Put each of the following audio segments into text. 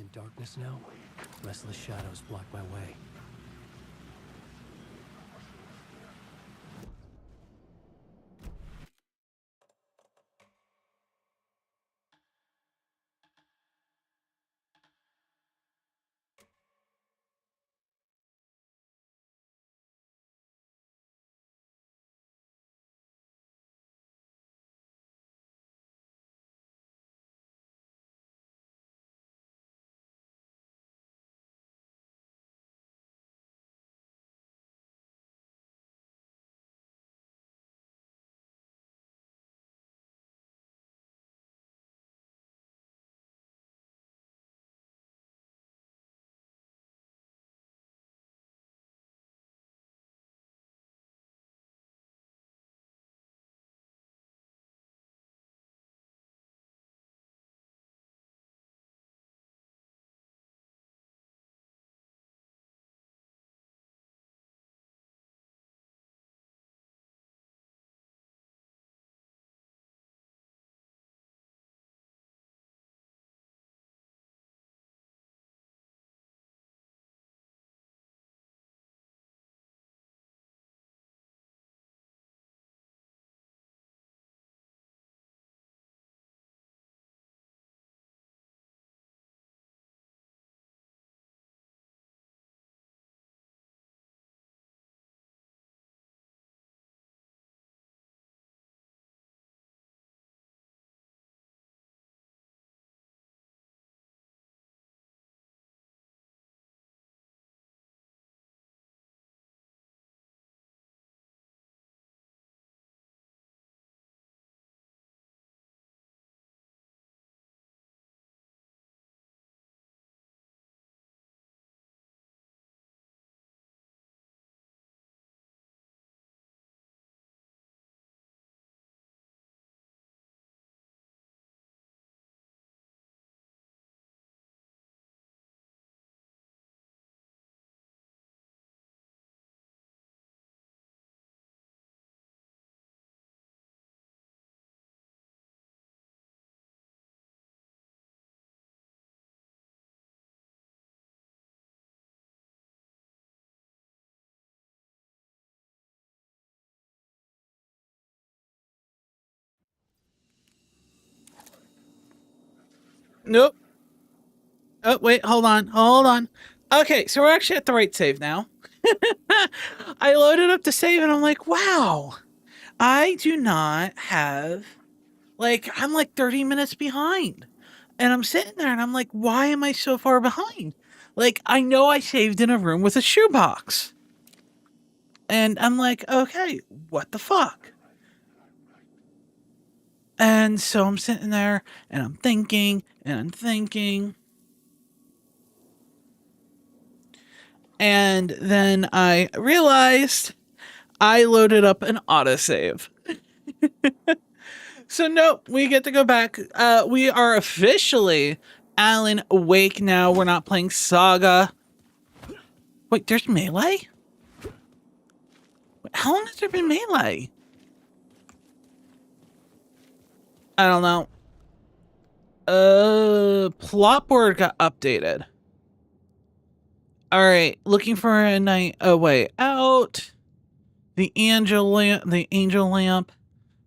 in darkness now. Restless shadows block my way. Nope. Oh, wait, hold on. Okay, so we're actually at the right save now. I loaded up the save and I'm like, wow, I do not have, like, I'm like 30 minutes behind. And I'm sitting there and I'm like, why am I so far behind? Like, I know I saved in a room with a shoebox. And I'm like, okay, what the fuck? And so I'm sitting there and I'm thinking and I'm thinking. And then I realized I loaded up an autosave. So no, we get to go back. We are officially Alan Wake now. We're not playing Saga. Wait, there's melee? How long has there been melee? I don't know. Plot board got updated. All right, looking for a night away out. The angel lamp,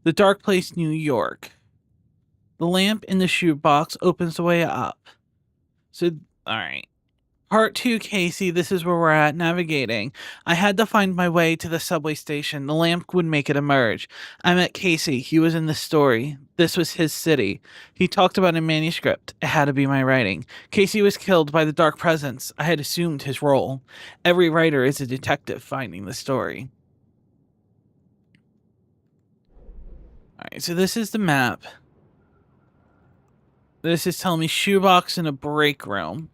the dark place, New York. The lamp in the shoebox opens the way up. So, all right. Part 2, Casey, this is where we're at, navigating. I had to find my way to the subway station. The lamp would make it emerge. I met Casey. He was in the story. This was his city. He talked about a manuscript. It had to be my writing. Casey was killed by the dark presence. I had assumed his role. Every writer is a detective finding the story. All right, so this is the map. This is telling me shoebox in a break room.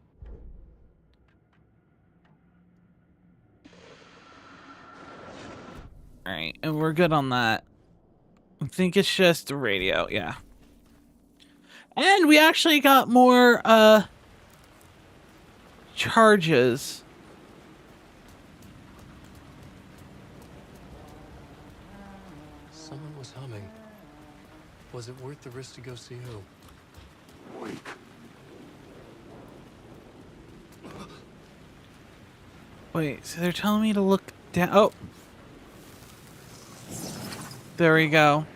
All right, and we're good on that. I think it's just the radio, yeah. And we actually got more charges. Someone was humming. Was it worth the risk to go see who? Wait. Wait, so they're telling me to look down. Oh. There we go.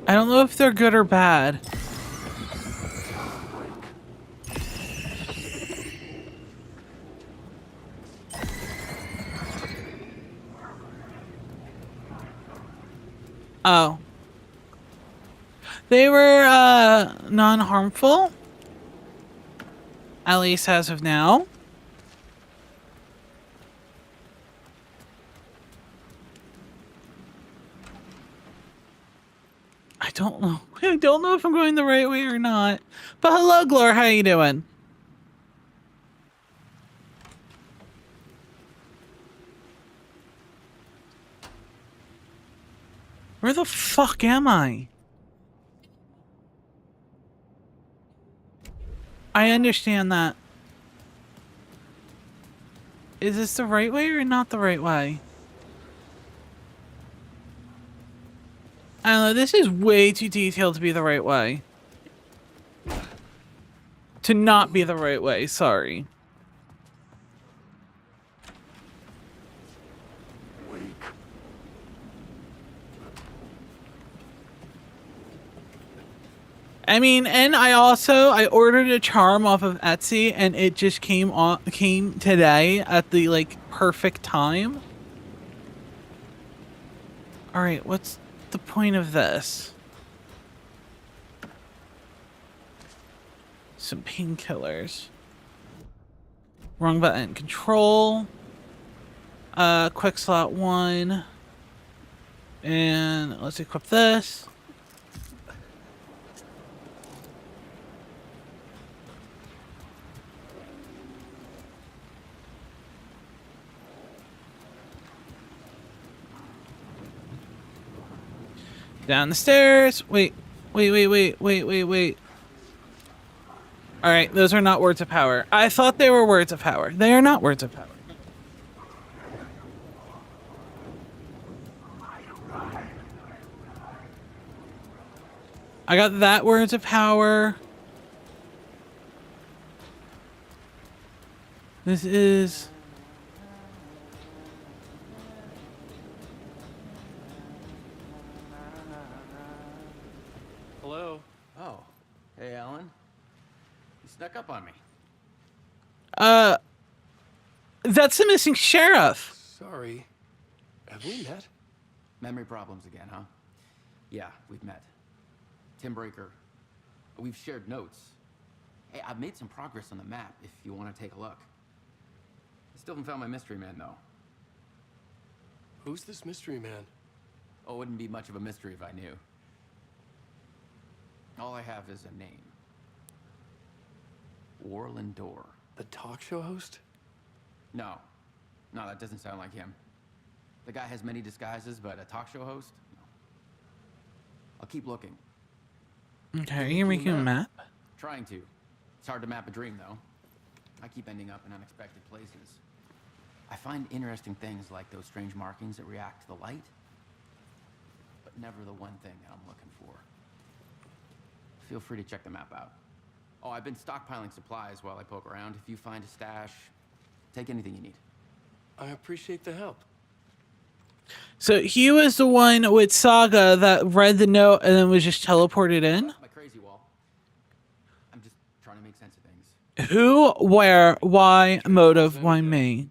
I don't know if they're good or bad. Oh. They were, non-harmful. At least as of now. I don't know. I don't know if I'm going the right way or not. But hello, Glor. How you doing? Where the fuck am I? I understand that. Is this the right way or not the right way? I don't know. This is way too detailed to be the right way. To not be the right way. Sorry. I mean, and I ordered a charm off of Etsy and it just came today at the like perfect time. All right, what's the point of this? Some painkillers. Wrong button. Control. Quick slot 1. And let's equip this. Down the stairs. Wait. All right, those are not words of power. I thought they were words of power. They are not words of power. I got that words of power. This is... Hello? Oh. Hey, Alan. You snuck up on me. That's the missing sheriff. Sorry. Have we met? Memory problems again, huh? Yeah, we've met. Tim Breaker. We've shared notes. Hey, I've made some progress on the map if you want to take a look. I still haven't found my mystery man, though. Who's this mystery man? Oh, it wouldn't be much of a mystery if I knew. All I have is a name. Warland Door. The talk show host? No. No, that doesn't sound like him. The guy has many disguises, but a talk show host? No. I'll keep looking. Okay, are you making a map? Trying to. It's hard to map a dream, though. I keep ending up in unexpected places. I find interesting things like those strange markings that react to the light, but never the one thing that I'm looking for. Feel free to check the map out. Oh, I've been stockpiling supplies while I poke around. If you find a stash, take anything you need. I appreciate the help. So he was the one with Saga that read the note and then was just teleported in? My crazy wall. I'm just trying to make sense of things. Who, where, why, motive, why me?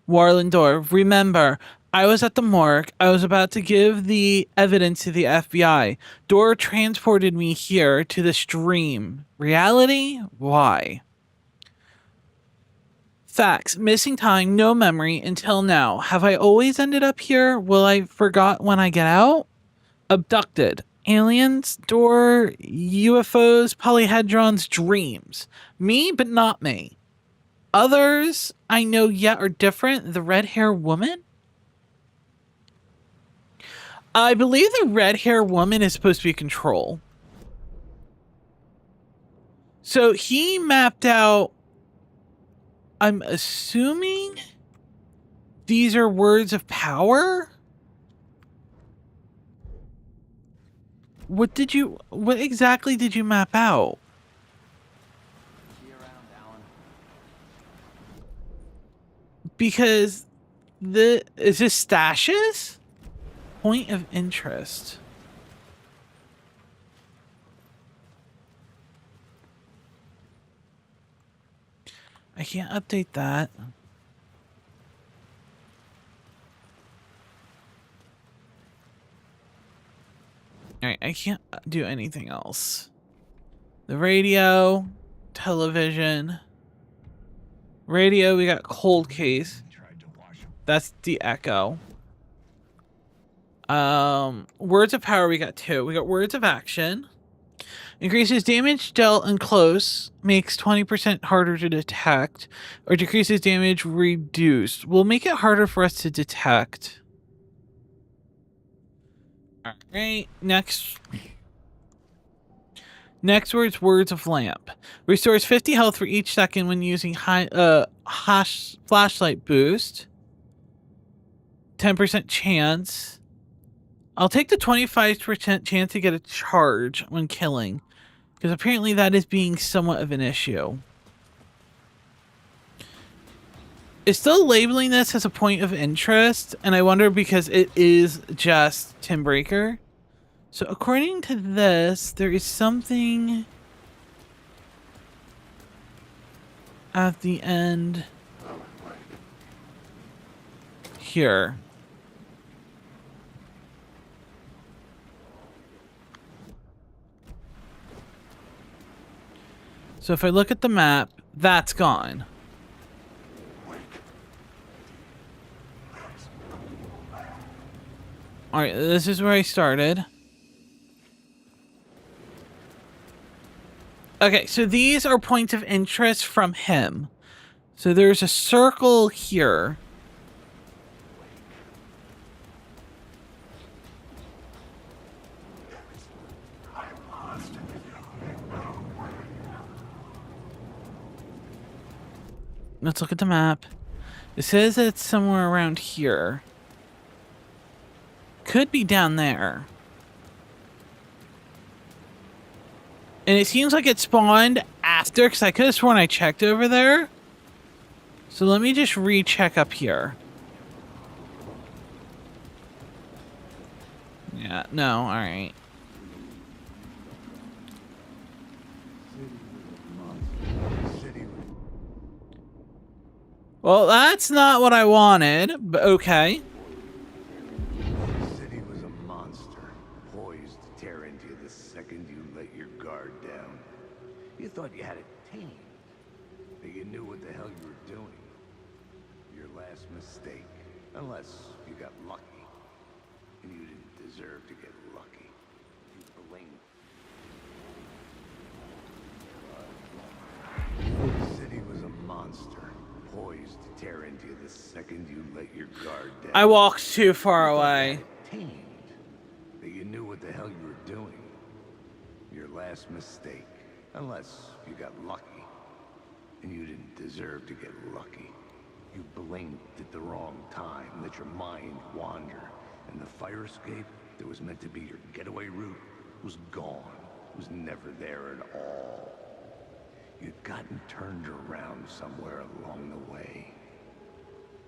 Warland Door. Remember, I was at the morgue. I was about to give the evidence to the FBI. Door transported me here to the stream. Reality? Why? Facts. Missing time, no memory until now. Have I always ended up here? Will I forgot when I get out? Abducted. Aliens, Door, UFOs, polyhedrons, dreams. Me, but not me. Others I know yet are different. The red hair woman? I believe the red hair woman is supposed to be Control. So he mapped out, I'm assuming these are words of power? What exactly did you map out? See you around, Alan. Because is this stashes? Point of interest. I can't update that. Alright, I can't do anything else. The radio, television. Radio, we got cold case. That's the echo. Words of power, we got 2. We got words of action. Increases damage dealt in close, makes 20% harder to detect, or decreases damage reduced. Will make it harder for us to detect. Alright, next words of lamp. Restores 50 health for each second when using flashlight boost. 10% chance. I'll take the 25% chance to get a charge when killing, because apparently that is being somewhat of an issue. It's still labeling this as a point of interest, and I wonder because it is just Timbreaker. So according to this, there is something at the end here. So if I look at the map, that's gone. Alright, this is where I started. Okay, so these are points of interest from him. So there's a circle here. Let's look at the map. It says it's somewhere around here. Could be down there. And it seems like it spawned after, because I could have sworn I checked over there. So let me just recheck up here. Yeah, no, alright. Well, that's not what I wanted, but okay. The city was a monster, poised to tear into you the second you let your guard down. You thought you had it tamed, that you knew what the hell you were doing. Your last mistake, unless you got lucky. And you didn't deserve to get lucky. You blamed. The city was a monster, poised to tear into you the second you let your guard down. I walked too far away. Tamed, that you knew what the hell you were doing. Your last mistake, unless you got lucky. And you didn't deserve to get lucky. You blinked at the wrong time, let your mind wander, and the fire escape that was meant to be your getaway route was gone, was never there at all. You'd gotten turned around somewhere along the way.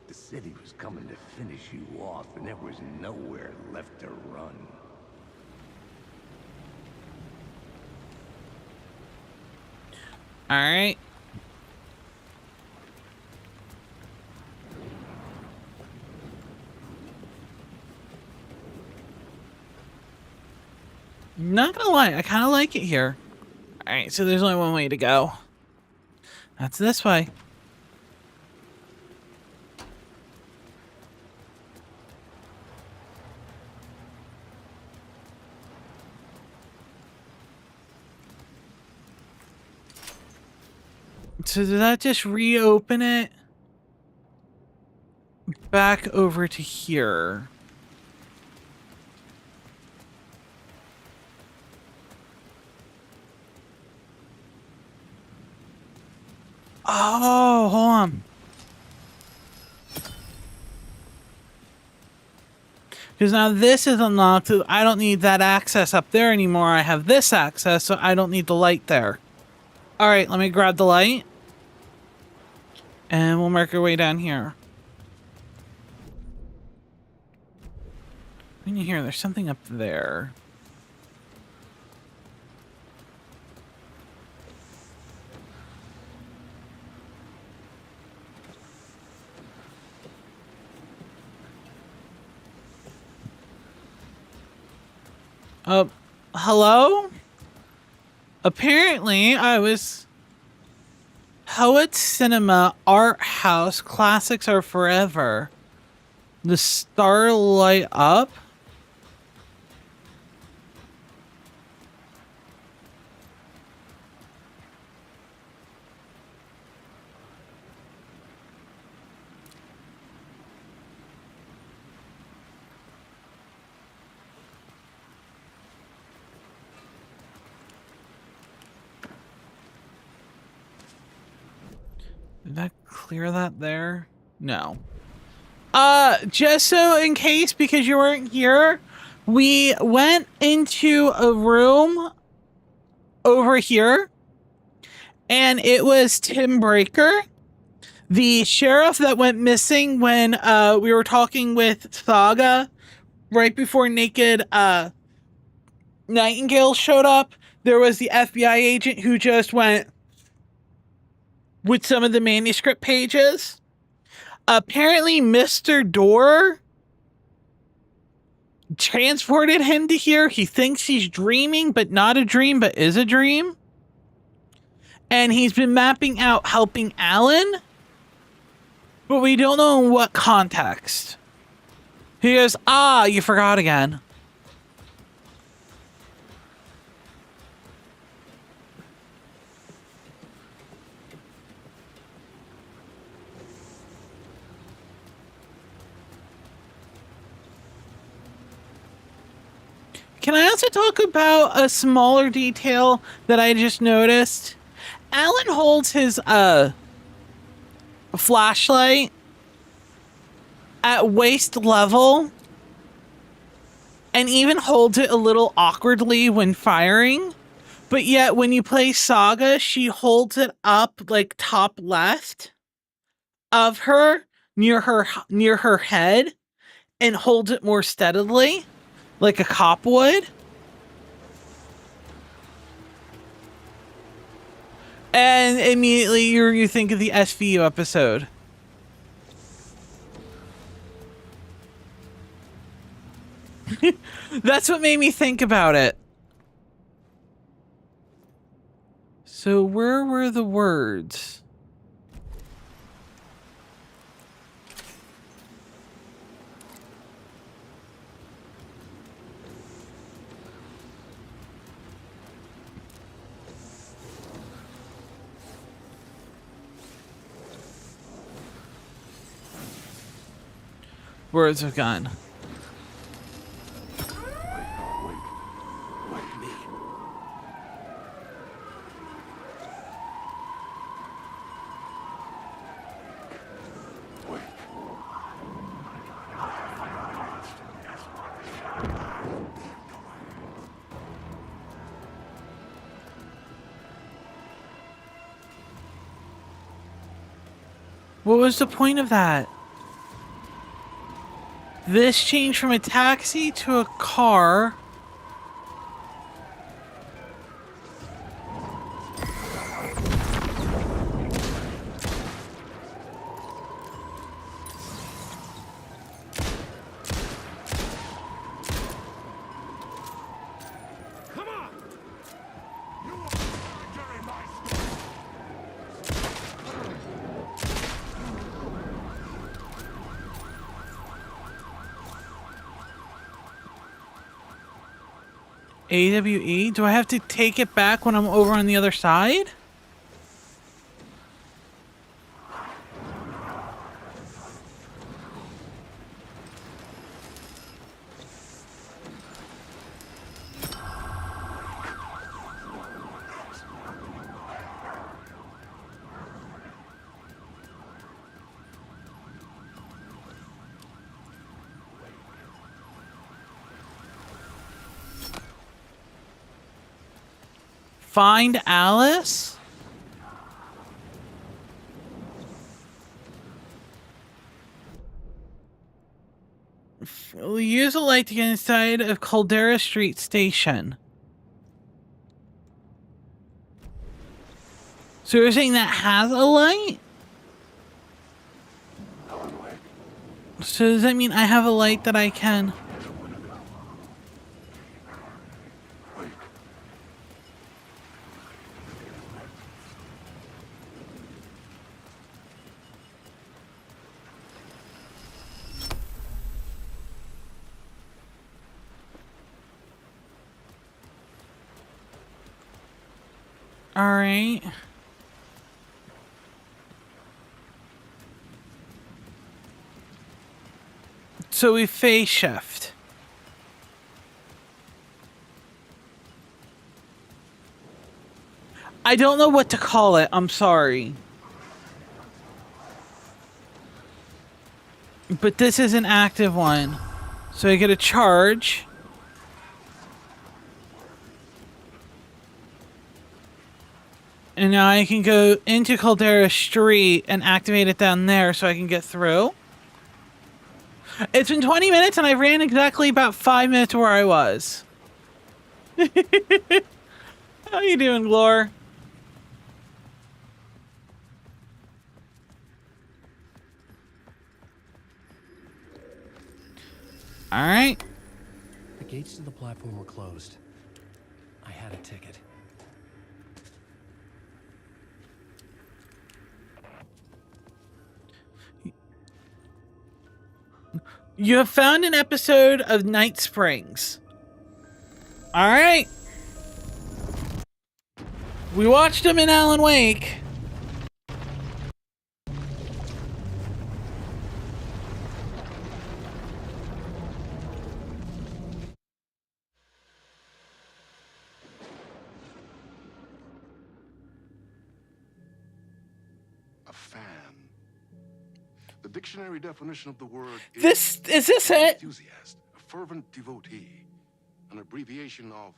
The city was coming to finish you off, and there was nowhere left to run. All right. Not gonna lie, I kind of like it here. All right, so there's only one way to go. That's this way. So did that just reopen it? Back over to here. Oh, hold on. Because now this is unlocked. So I don't need that access up there anymore. I have this access, so I don't need the light there. All right, let me grab the light. And we'll make our way down here. In here, there's something up there. Hello? Apparently, I was... Poet Cinema Art House Classics Are Forever. The Starlight Up? Did that clear that there? No. Just so in case, because you weren't here, we went into a room over here, and it was Tim Breaker, the sheriff that went missing when we were talking with Saga right before Naked Nightingale showed up. There was the FBI agent who just went with some of the manuscript pages. Apparently, Mr. Door transported him to here. He thinks he's dreaming, but not a dream, but is a dream. And he's been mapping out helping Alan, but we don't know in what context. He goes, you forgot again. Can I also talk about a smaller detail that I just noticed? Alan holds his flashlight at waist level and even holds it a little awkwardly when firing. But yet when you play Saga, she holds it up like top left of her near her head and holds it more steadily. Like a cop would. And immediately you think of the SVU episode. That's what made me think about it. So where were the words? Words of gone. What was the point of that? This changed from a taxi to a car. AWE? Do I have to take it back when I'm over on the other side? Find Alice? We'll use a light to get inside of Caldera Street Station. So you're saying that has a light? So does that mean I have a light that I can... All right. So we phase shift. I don't know what to call it. I'm sorry. But this is an active one. So I get a charge. And now I can go into Caldera Street and activate it down there so I can get through. It's been 20 minutes and I ran exactly about 5 minutes where I was. How you doing, Glor? All right. The gates to the platform were closed. I had a ticket. You have found an episode of Night Springs. All right. We watched him in Alan Wake. A fan. The dictionary definition of the word Is this it? enthusiast, a fervent devotee, an abbreviation of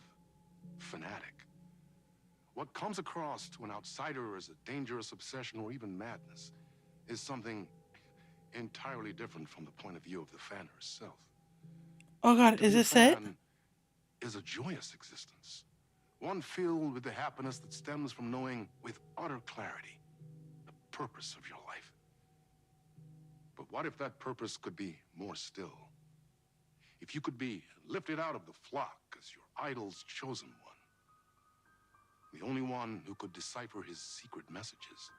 fanatic. What comes across to an outsider as a dangerous obsession or even madness is something entirely different from the point of view of the fan herself. Oh God, To is be a this it? fan is a joyous existence, one filled with the happiness that stems from knowing with utter clarity the purpose of your life. But what if that purpose could be more still? If you could be lifted out of the flock as your idol's chosen one, the only one who could decipher his secret messages.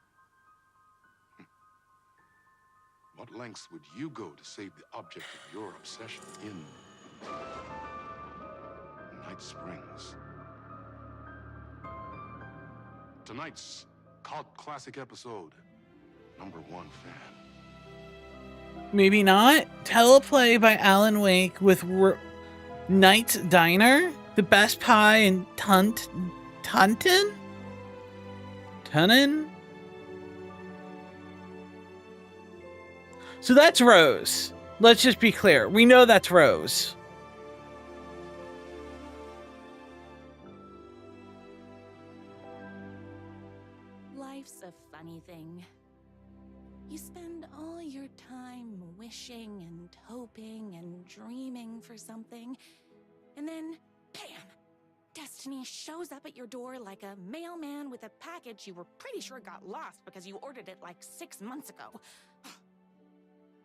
What lengths would you go to save the object of your obsession in Night Springs? Tonight's cult classic episode, #1 fan. Maybe not. Teleplay by Alan Wake with Knight's Diner, the best pie in Tunton? So that's Rose. Let's just be clear. We know that's Rose. Life's a funny thing. You spend all your time wishing and hoping and dreaming for something, and then, bam! Destiny shows up at your door like a mailman with a package you were pretty sure got lost because you ordered it like 6 months ago.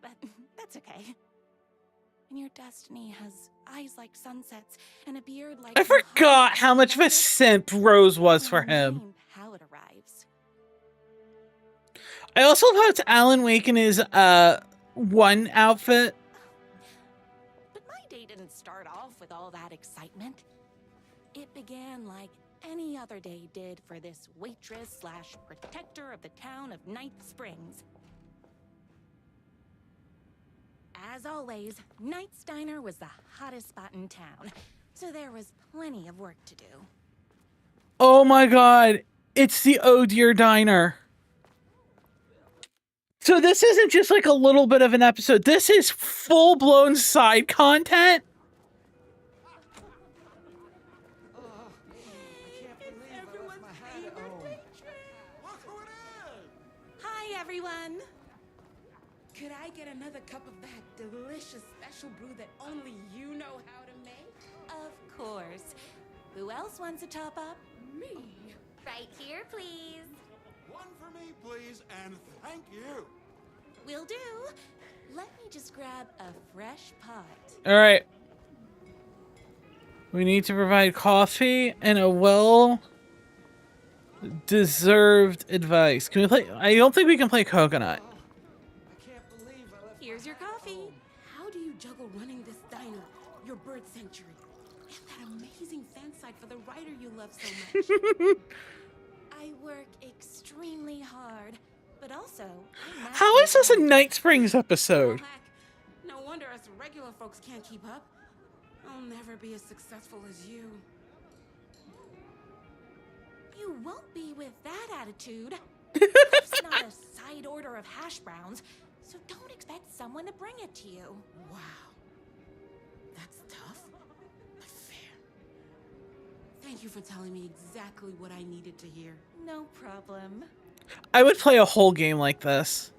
But that's okay. And your destiny has eyes like sunsets and a beard like... I forgot how much of a simp Rose was for him. How it arrives. I also love how it's Alan Wake in his one outfit. But my day didn't start off with all that excitement. It began like any other day did for this waitress slash protector of the town of Night Springs. As always, Knight's Diner was the hottest spot in town, so there was plenty of work to do. Oh my God, it's the Oh Dear Diner. So this isn't just like a little bit of an episode. This is full-blown side content. everyone. Could I get another cup of that delicious special brew that only you know how to make? Of course. Who else wants a top up? Me? Right here, please. One for me, please, and thank you. Will do. Let me just grab a fresh pot. All right. We need to provide coffee and a well-deserved advice. Can we play? I don't think we can play coconut. Here's your coffee. How do you juggle running this diner, your bird sanctuary, and that amazing fan site for the writer you love so much? I work extremely hard, but also How is this a Night Springs episode? Oh, heck, no wonder us regular folks can't keep up. I'll never be as successful as you. You won't be with that attitude. It's not a side order of hash browns, so don't expect someone to bring it to you. Wow. That's tough, but fair. Thank you for telling me exactly what I needed to hear. No problem. I would play a whole game like this.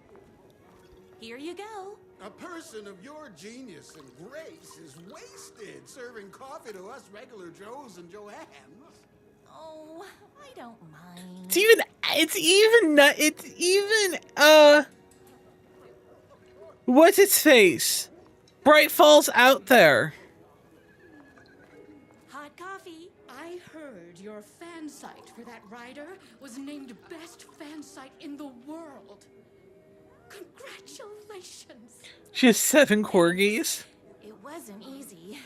Here you go. A person of your genius and grace is wasted serving coffee to us regular Joes and Joannes. Oh, I don't mind. What's its face? Bright Falls out there. Hot coffee. I heard your fan site for that writer was named best fan site in the world. Congratulations. She has 7 corgis. It wasn't easy.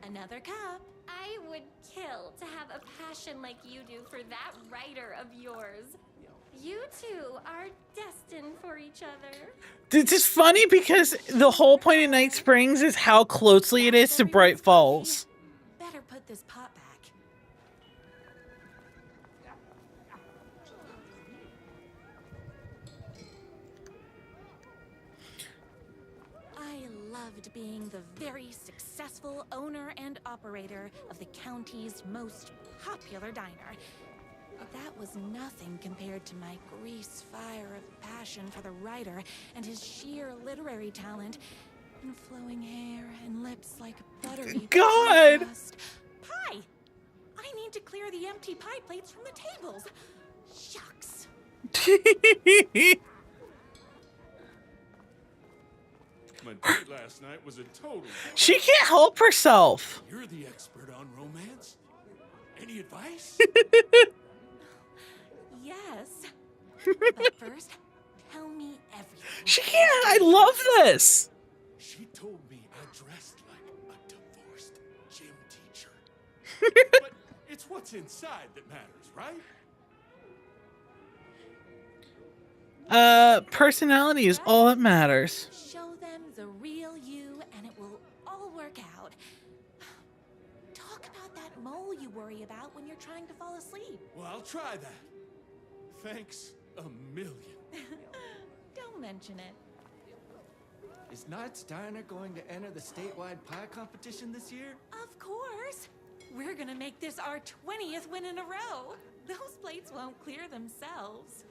Another cup. I would kill to have a passion like you do for that writer of yours. You two are destined for each other. It's just funny because the whole point of Night Springs is how closely it is to Bright Falls. Better put this pot back. I loved being the very successful owner and operator of the county's most popular diner. But that was nothing compared to my grease fire of passion for the writer and his sheer literary talent and flowing hair and lips like buttery God! crust. Pie! I need to clear the empty pie plates from the tables. Shucks. My date last night was a total. She can't help herself. You're the expert on romance. Any advice? Yes. But first, tell me everything. She can't. I love this. She told me I dressed like a divorced gym teacher. But it's what's inside that matters, right? Personality is all that matters. Show them the real you and it will all work out. Talk about that mole you worry about when you're trying to fall asleep. Well, I'll try that. Thanks a million. Don't mention it. Is Knight's Diner going to enter the statewide pie competition this year? Of course. We're gonna make this our 20th win in a row. Those plates won't clear themselves.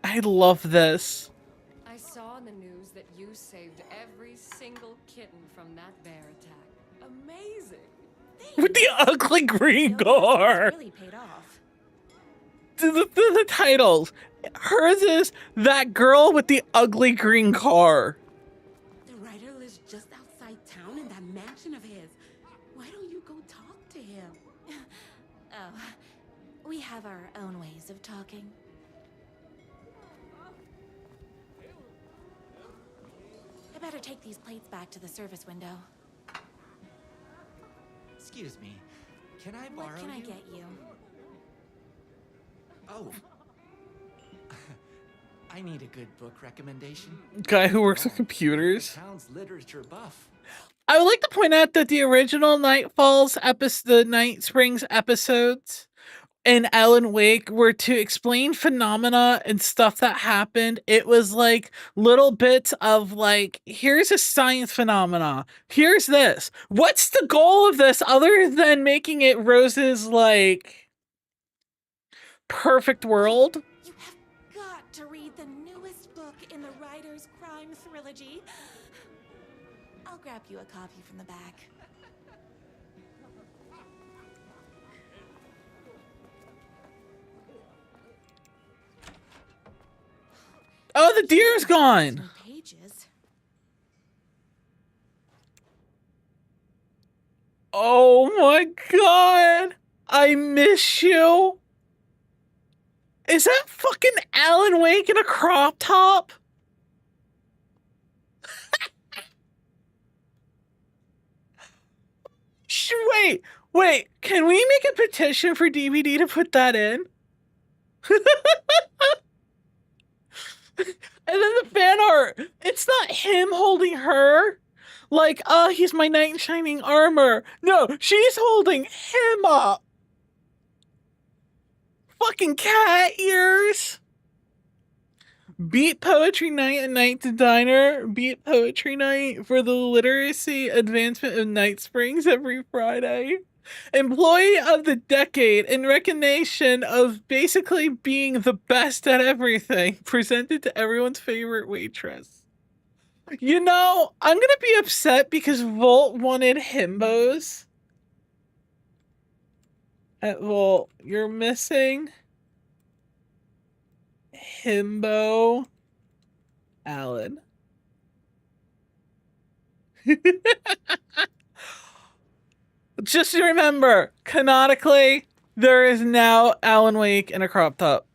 I love this. I saw in the news that you saved every single kitten from that bear attack. Amazing. With the ugly green car. Really paid off. The titles. Hers is That Girl with the Ugly Green Car. The writer lives just outside town in that mansion of his. Why don't you go talk to him? Oh, we have our own ways of talking. I better take these plates back to the service window. Excuse me. Can I borrow What can I you? get you? Oh. I need a good book recommendation. Guy who works with computers. The town's literature buff. I would like to point out that the original Night Falls episode, the Night Springs episodes, and Alan Wake were to explain phenomena and stuff that happened. It was like little bits of like, here's a science phenomena. Here's this. What's the goal of this other than making it Rose's like perfect world. You have got to read the newest book in the Writer's Crime Trilogy. I'll grab you a copy from the back. Oh, the deer's gone. Pages. Oh my god. I miss you. Is that fucking Alan Wake in a crop top? Wait. Can we make a petition for DVD to put that in? And then the fan art, it's not him holding her. Like, oh, he's my knight in shining armor. No, she's holding him up. Fucking cat ears. Beat Poetry Night at Night's Diner. Beat Poetry Night for the literacy advancement of Night Springs every Friday. Employee of the Decade in recognition of basically being the best at everything. Presented to everyone's favorite waitress. You know, I'm gonna be upset because Volt wanted himbos. At Volt, you're missing himbo Alan. Just remember, canonically, there is now Alan Wake in a crop top.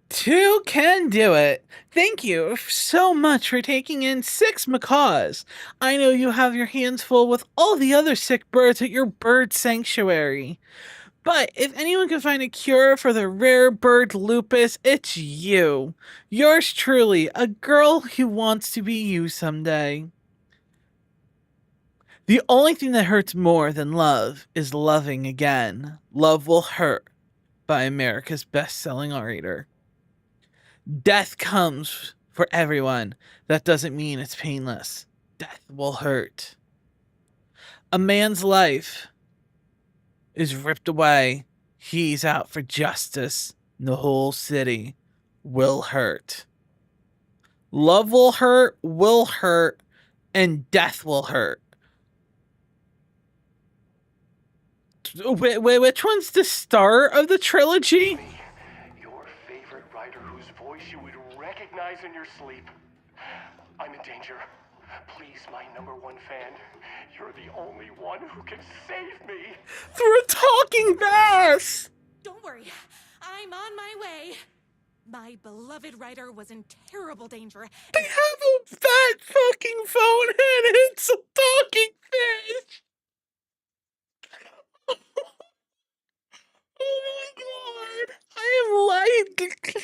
Two can do it. Thank you so much for taking in 6 macaws. I know you have your hands full with all the other sick birds at your bird sanctuary. But if anyone can find a cure for the rare bird lupus, it's you. Yours truly, a girl who wants to be you someday. The only thing that hurts more than love is loving again. Love Will Hurt by America's best-selling orator. Death comes for everyone. That doesn't mean it's painless. Death will hurt. A man's life is ripped away. He's out for justice. The whole city will hurt. Love will hurt, and death will hurt. Wait, which one's the start of the trilogy? Your favorite writer whose voice you would recognize in your sleep. I'm in danger. Please, my #1 fan. You're the only one who can save me. Through a talking bass! Don't worry, I'm on my way. My beloved writer was in terrible danger. They have a fat fucking phone and it's a talking fish! Oh my god! I am like...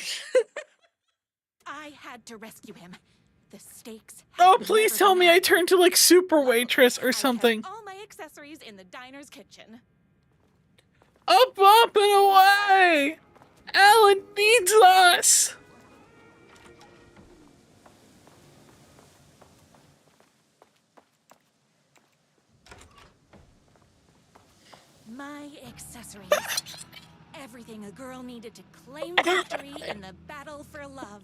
I had to rescue him. The stakes. Oh, please tell me I turned to like Super Waitress or something. All my accessories in the diner's kitchen. Up and away! Alan needs us! My accessories. Everything a girl needed to claim victory in the battle for love.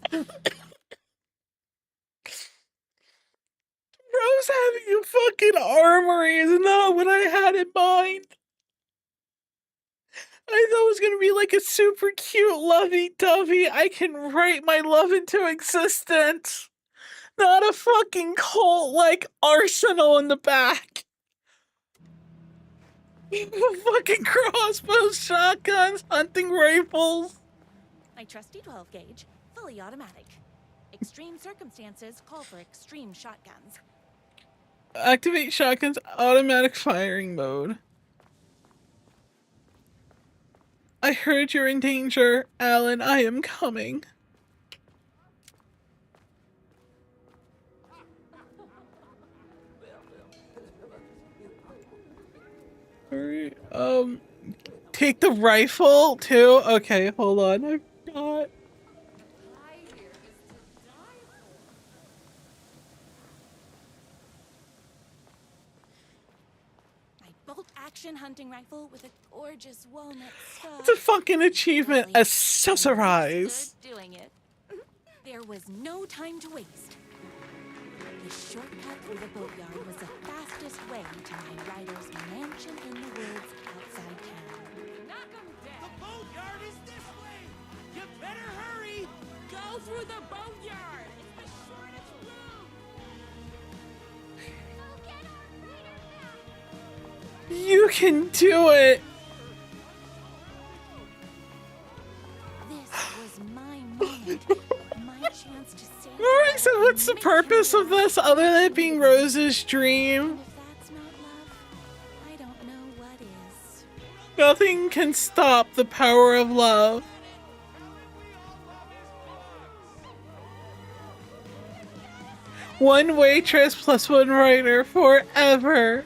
Rose having a fucking armory is not what I had in mind. I thought it was gonna be like a super cute lovey-dovey, I can write my love into existence. Not a fucking cult-like arsenal in the back. Fucking crossbows, shotguns, hunting rifles. My trusty 12 gauge, fully automatic. Extreme circumstances call for extreme shotguns. Activate shotgun's automatic firing mode. I heard you're in danger, Alan. I am coming. Alright, take the rifle too? Okay, hold on. I forgot. bolt-action hunting rifle with a gorgeous walnut stud. It's a fucking achievement. Lovely. Accessorize. Understood doing it. There was no time to waste. The shortcut through the boatyard was the fastest way to my rider's mansion in the woods outside town. Knock 'em dead. The boatyard is this way! You better hurry! Go through the boatyard. It's the shortest route. Go get our rider back! You can do it. This was my moment. My chance to save Alright, so what's the purpose of this other than it being Rose's dream? If that's not love, I don't know what is. Nothing can stop the power of love. One waitress plus one writer forever.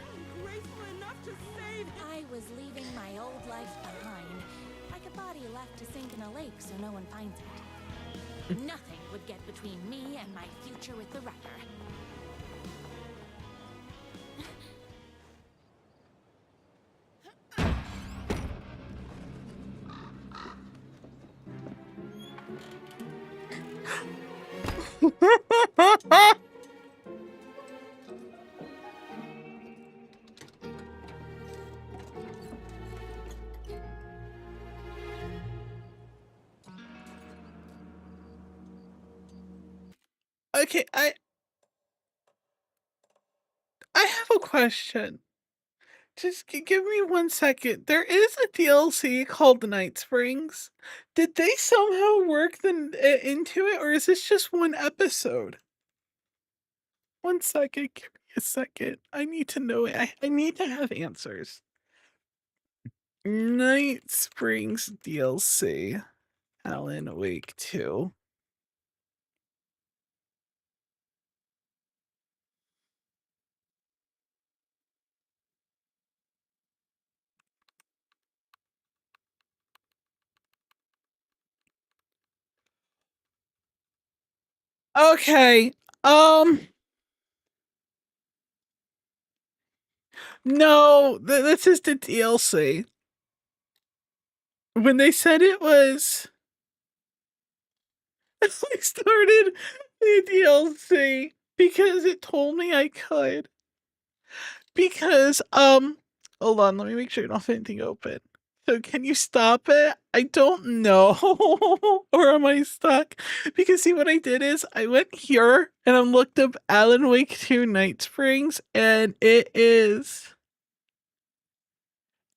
I was leaving my old life behind, like a body left to sink in a lake so no one finds it. Nothing would get between me and my future with the writer. Okay, I have a question. Just give me 1 second. There is a DLC called the Night Springs. Did they somehow work into it, or is this just one episode? 1 second. Give me a second. I need to know it. I need to have answers. Night Springs DLC. Alan Wake 2. Okay. No, this is the DLC. When they said it was, I started the DLC because it told me I could. Because, hold on, let me make sure I don't have anything open. So can you stop it? I don't know. Or am I stuck? Because see, what I did is I went here and I looked up Alan Wake 2 Night Springs, and it is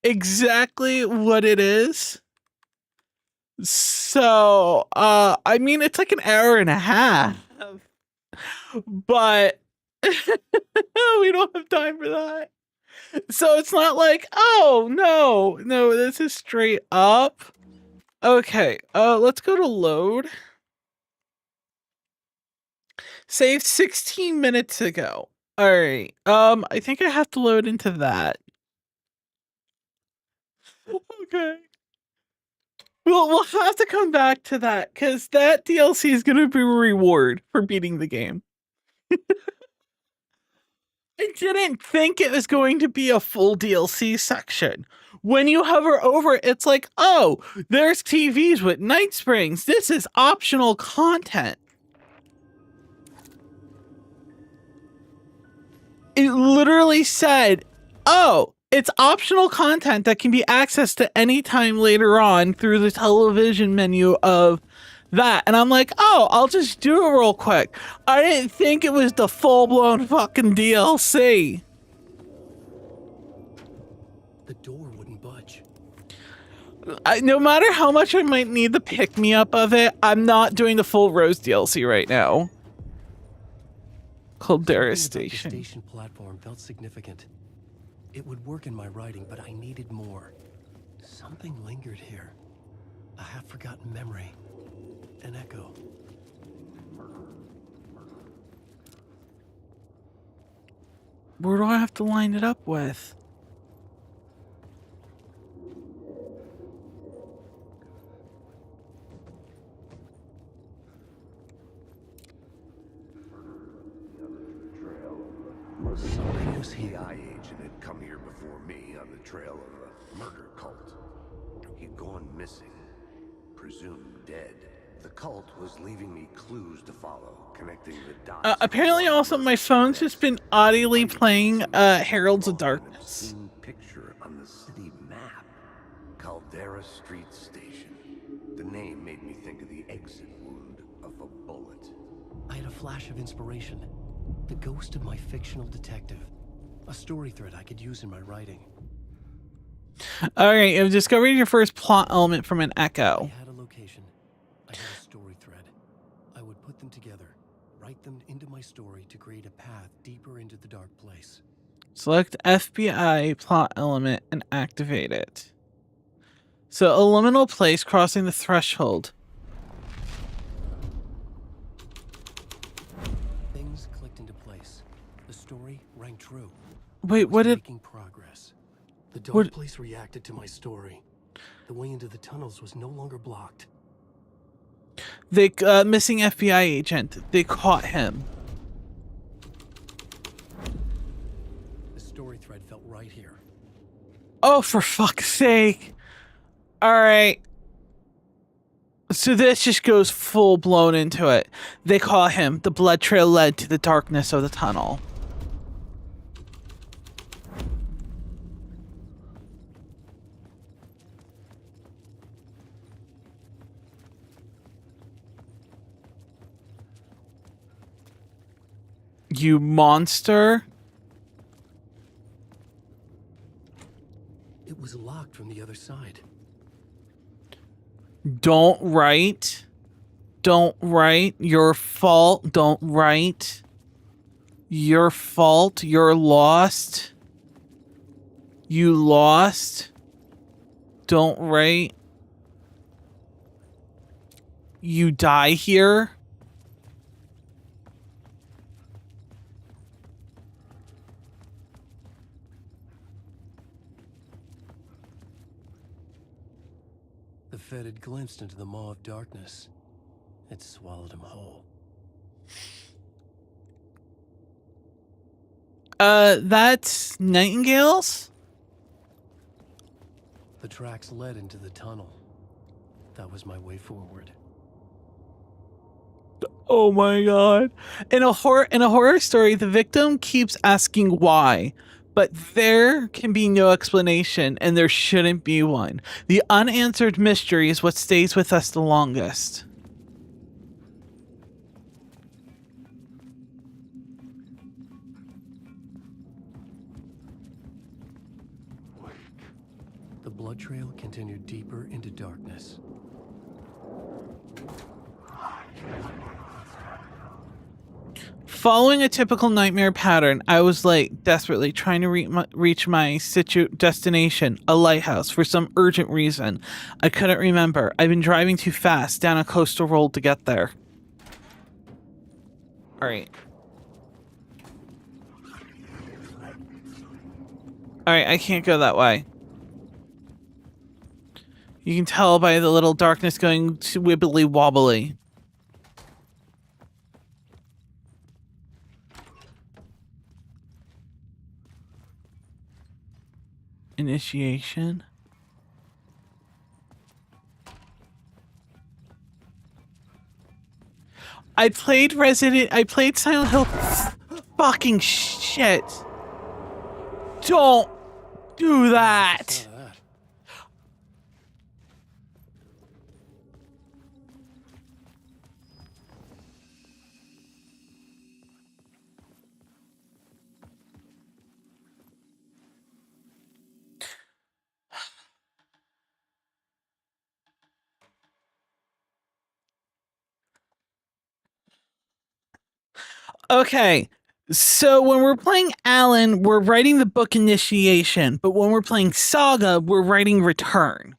exactly what it is. So, I mean, it's like an hour and a half, but we don't have time for that. So it's not like, oh, no, this is straight up. Okay, let's go to load. Saved 16 minutes ago. All right, I think I have to load into that. Okay. We'll have to come back to that, because that DLC is going to be a reward for beating the game. I didn't think it was going to be a full DLC section. When you hover over it, it's like, oh, there's TVs with Night Springs. This is optional content. It literally said, oh, it's optional content that can be accessed at any time later on through the television menu of that. And I'm like, oh, I'll just do it real quick. I didn't think it was the full-blown fucking DLC. The door wouldn't budge. No matter how much I might need the pick-me-up of it, I'm not doing the full Rose DLC right now. Caldera Station. The station platform felt significant. It would work in my writing, but I needed more. Something lingered here. A half-forgotten memory. An echo. Where do I have to line it up with? Something was FBI agent had come here before me on the trail of a murder cult. He'd gone missing, presumed dead. The cult was leaving me clues to follow, connecting the dots. Apparently also my phone's just been audibly playing Heralds of Darkness. An obscene picture on the city map. Caldera Street Station. The name made me think of the exit wound of a bullet. I had a flash of inspiration. The ghost of my fictional detective. A story thread I could use in my writing. Alright, you've discovered your first plot element from an echo. I had a location. I had a story thread. I would put them together, write them into my story to create a path deeper into the dark place. Select FBI plot element and activate it. So, a liminal place crossing the threshold. Things clicked into place. The story rang true. Wait, what did... Making progress. The dark place reacted to my story. The way into the tunnels was no longer blocked. The missing FBI agent. They caught him. The story thread felt right here. Oh, for fuck's sake. Alright. So this just goes full blown into it. They caught him. The blood trail led to the darkness of the tunnel. You monster. It was locked from the other side. Don't write. Don't write. Your fault. Don't write. Your fault. You're lost. You lost. Don't write. You die here. The Fed had glimpsed into the maw of darkness. It swallowed him whole. That's Nightingale's? The tracks led into the tunnel. That was my way forward. Oh my god. In a horror story, the victim keeps asking why, but there can be no explanation and there shouldn't be one. The unanswered mystery is what stays with us the longest. The blood trail continued deeper into darkness. Following a typical nightmare pattern, I was like desperately trying to reach my destination, a lighthouse, for some urgent reason. I couldn't remember. I've been driving too fast down a coastal road to get there. Alright. Alright, I can't go that way. You can tell by the little darkness going wibbly wobbly. Initiation. I played Silent Hill. Fucking shit. Don't do that. Okay, so when we're playing Alan, we're writing the book Initiation, but when we're playing Saga, we're writing Return.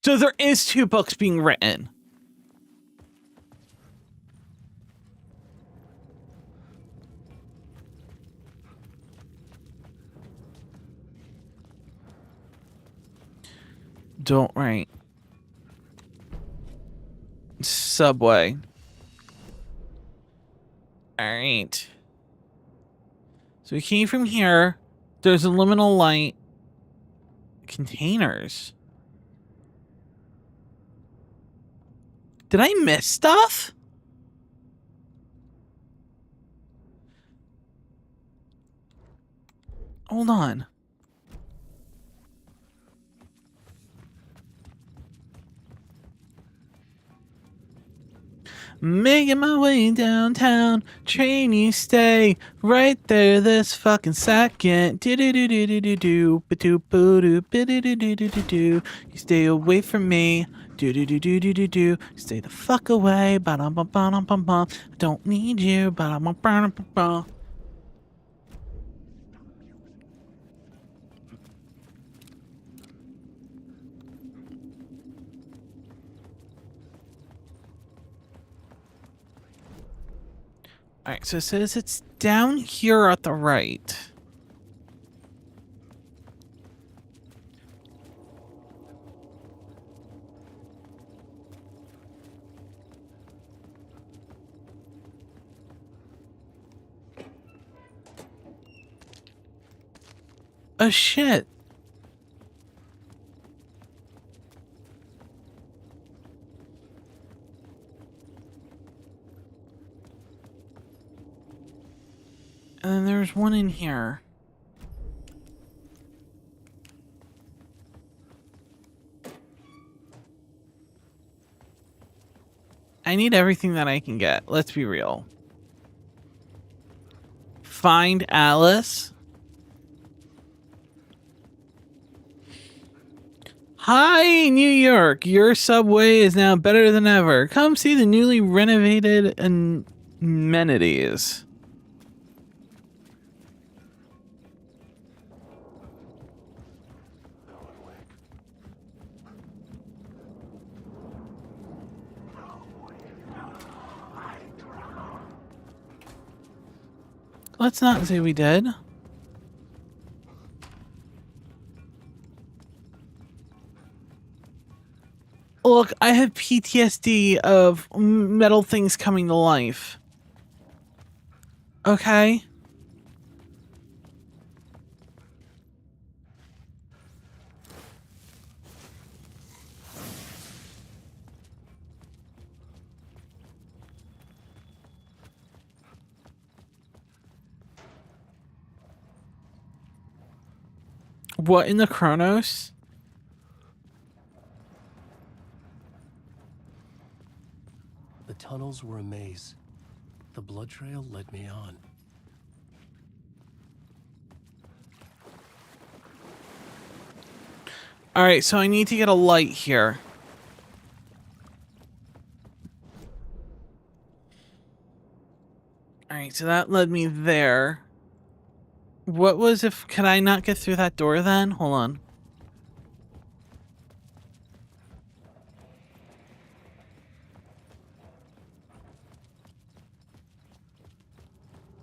So there is 2 books being written. Don't write. Subway. Alright. So we came from here. There's a liminal light. Containers. Did I miss stuff? Hold on. Making my way downtown, train you stay right there this fucking second. Do do do do do do do do do do do do do. You stay away from me. Do do do do do do do. Stay the fuck away. Ba dum bum bum bum bum. I don't need you. Ba dum bum bum bum. Alright, so it says it's down here at the right. Oh shit. And then there's one in here. I need everything that I can get. Let's be real. Find Alice. Hi, New York. Your subway is now better than ever. Come see the newly renovated amenities. Let's not say we did. Look, I have PTSD of metal things coming to life. Okay? What in the Chronos? The tunnels were a maze. The blood trail led me on. Alright, so I need to get a light here. Alright, so that led me there. What was if... Can I not get through that door then? Hold on.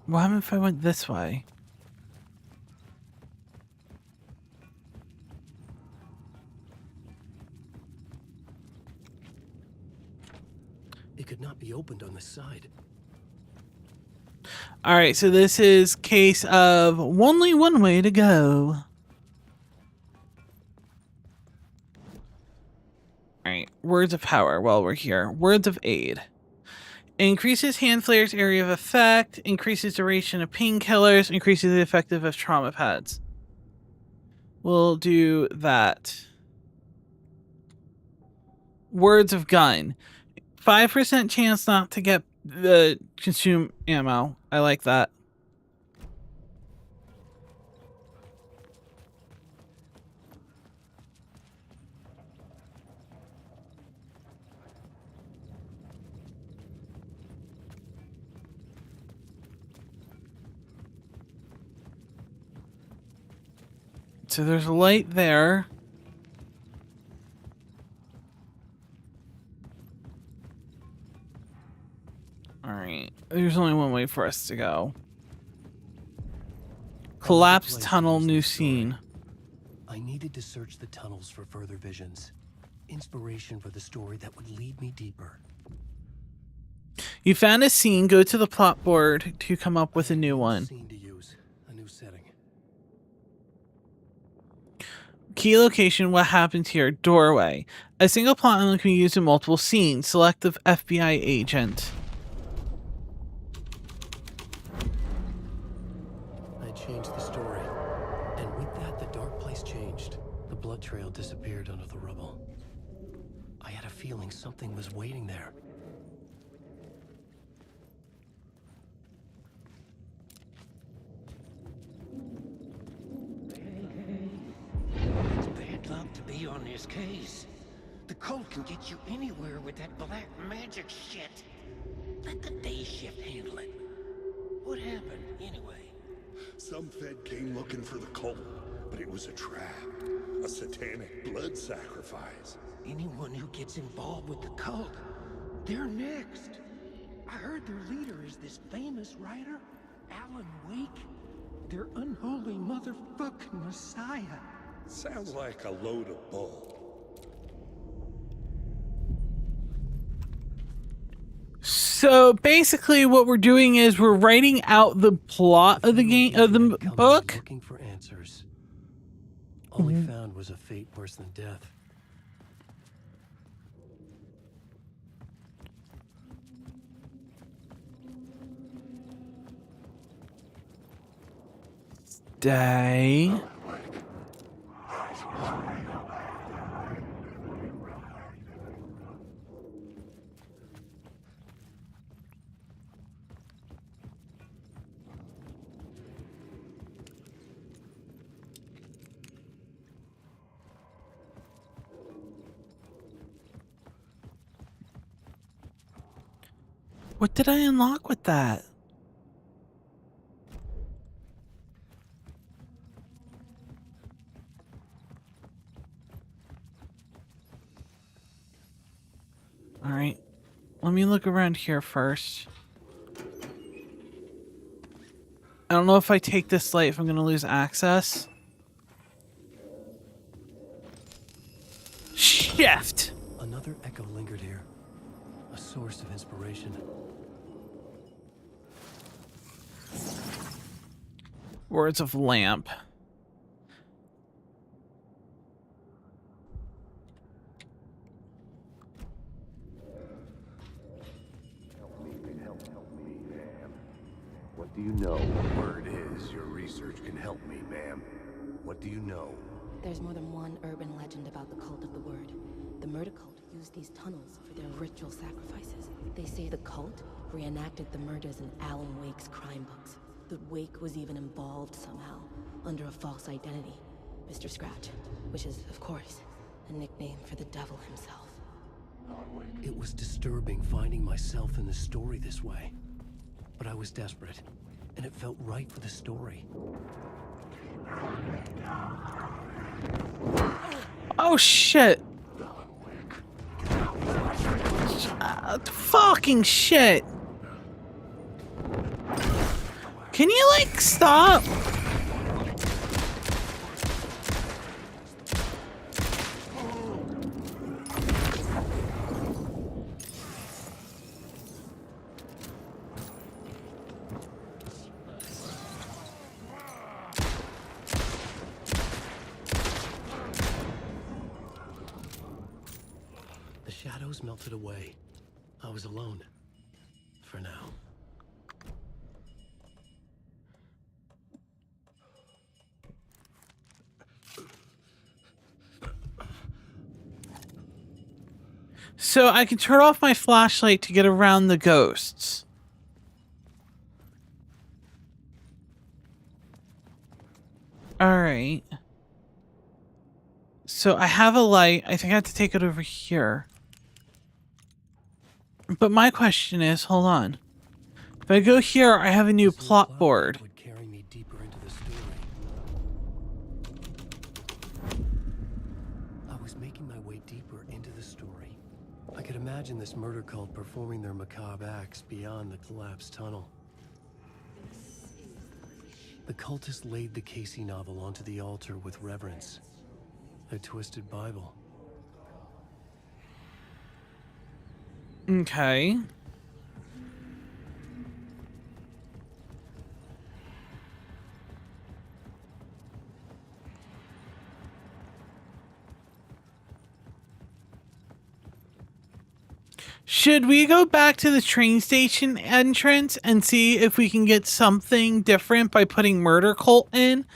What happened if I went this way? It could not be opened on this side. Alright, so this is case of only one way to go. Alright, words of power while we're here. Words of aid. Increases hand flares area of effect, increases duration of painkillers, increases the effective of trauma pads. We'll do that. Words of gun. 5% chance not to get the consume ammo. I like that. So there's a light there. Alright, there's only one way for us to go. Collapsed tunnel, new scene. I needed to search the tunnels for further visions. Inspiration for the story that would lead me deeper. You found a scene, go to the plot board to come up with a new one. Scene to use. A new Key location, what happened here? Doorway. A single plot element can be used in multiple scenes. Selective FBI agent. I changed the story. And with that, the dark place changed. The blood trail disappeared under the rubble. I had a feeling something was waiting there. It's bad luck to be on this case. The cult can get you anywhere with that black magic shit. Let the day shift handle it. What happened, anyway? Some Fed came looking for the cult, but it was a trap. A satanic blood sacrifice. Anyone who gets involved with the cult, they're next. I heard their leader is this famous writer, Alan Wake. Their unholy motherfucking messiah. Sounds like a load of bull. So basically what we're doing is we're writing out the plot of the game, of the book. Looking for answers. All he found was a fate worse than death. Day. What did I unlock with that? All right, let me look around here first. I don't know if I take this light if I'm going to lose access. Shift! Another echo lingered here. A source of inspiration. Words of lamp. What do you know? Word is your research can help me, ma'am. What do you know? There's more than one urban legend about the cult of the word. The murder cult used these tunnels for their ritual sacrifices. They say the cult reenacted the murders in Alan Wake's crime books. That Wake was even involved somehow, under a false identity. Mr. Scratch, which is, of course, a nickname for the devil himself. It was disturbing finding myself in the story this way. But I was desperate, and it felt right for the story. Oh shit! Fucking shit! Can you like stop? The shadows melted away. I was alone. For now. So I can turn off my flashlight to get around the ghosts. Alright. So I have a light. I think I have to take it over here. But my question is, hold on. If I go here, I have a new plot board. Would carry me deeper into the story. I was making my way deeper into the story. I could imagine this murder cult performing their macabre acts beyond the collapsed tunnel. The cultists laid the Casey novel onto the altar with reverence. A twisted Bible. Okay. Should we go back to the train station entrance and see if we can get something different by putting Murder Cult in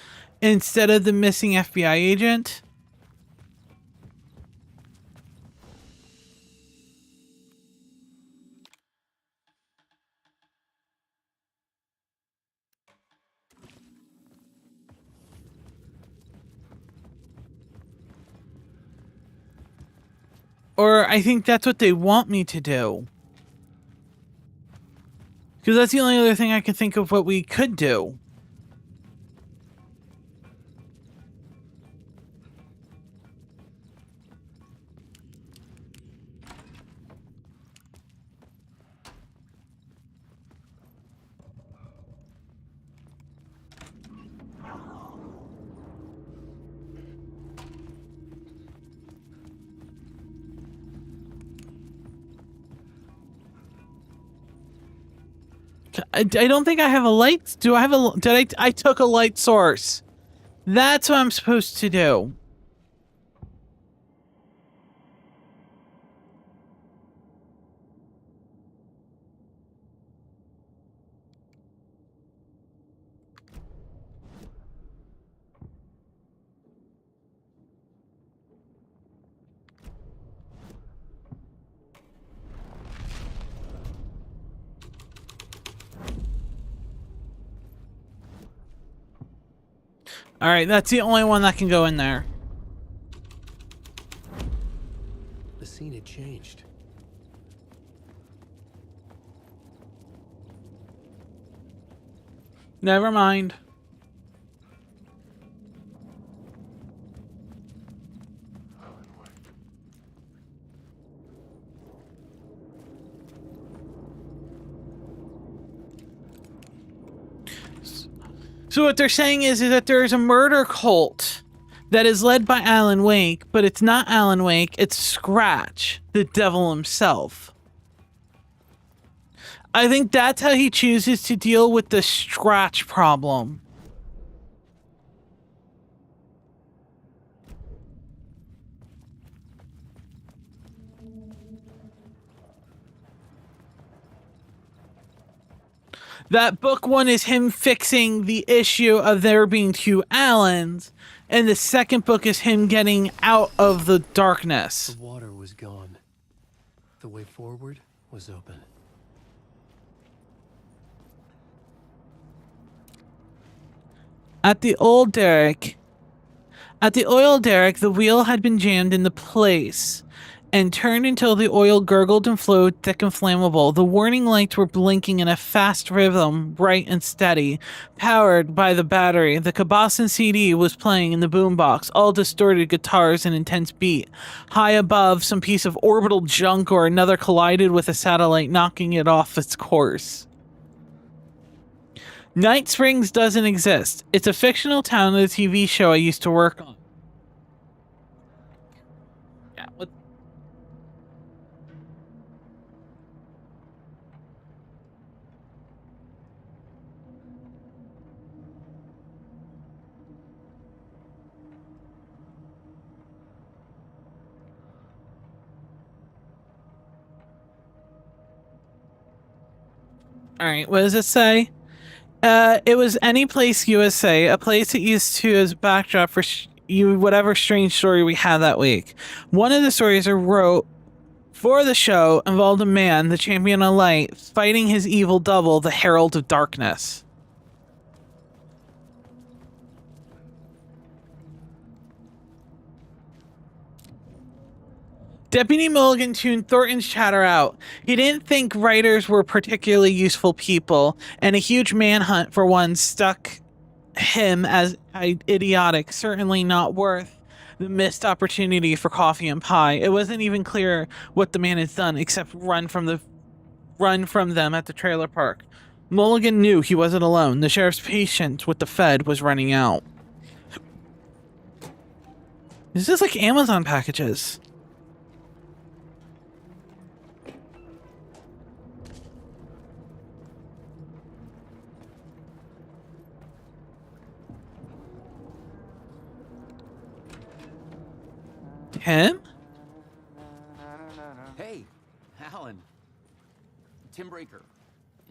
instead of the missing FBI agent? Or I think that's what they want me to do. Because that's the only other thing I can think of what we could do. I don't think I have a light. Do I have a... I took a light source. That's what I'm supposed to do. Alright, that's the only one that can go in there. The scene had changed. Never mind. So what they're saying is that there's a murder cult that is led by Alan Wake, but it's not Alan Wake, it's Scratch, the devil himself. I think that's how he chooses to deal with the Scratch problem. That book one is him fixing the issue of there being two Allens, and the second book is him getting out of the darkness. The water was gone. The way forward was open. At the oil derrick, the wheel had been jammed into place and turned until the oil gurgled and flowed thick and flammable. The warning lights were blinking in a fast rhythm, bright and steady, powered by the battery. The Cabossen CD was playing in the boombox, all distorted guitars and intense beat. High above, some piece of orbital junk or another collided with a satellite, knocking it off its course. Night Springs doesn't exist. It's a fictional town of the TV show I used to work on. Yeah, what? All right, what does it say? It was Any Place USA, a place that used to as a backdrop for whatever strange story we had that week. One of the stories I wrote for the show involved a man, the champion of light, fighting his evil double, the Herald of Darkness. Deputy Mulligan tuned Thornton's chatter out. He didn't think writers were particularly useful people, and a huge manhunt for one stuck him as idiotic, certainly not worth the missed opportunity for coffee and pie. It wasn't even clear what the man had done except run from them at the trailer park. Mulligan knew he wasn't alone. The sheriff's patience with the Fed was running out. This is like Amazon packages. Him? Hey, Alan. Tim Breaker,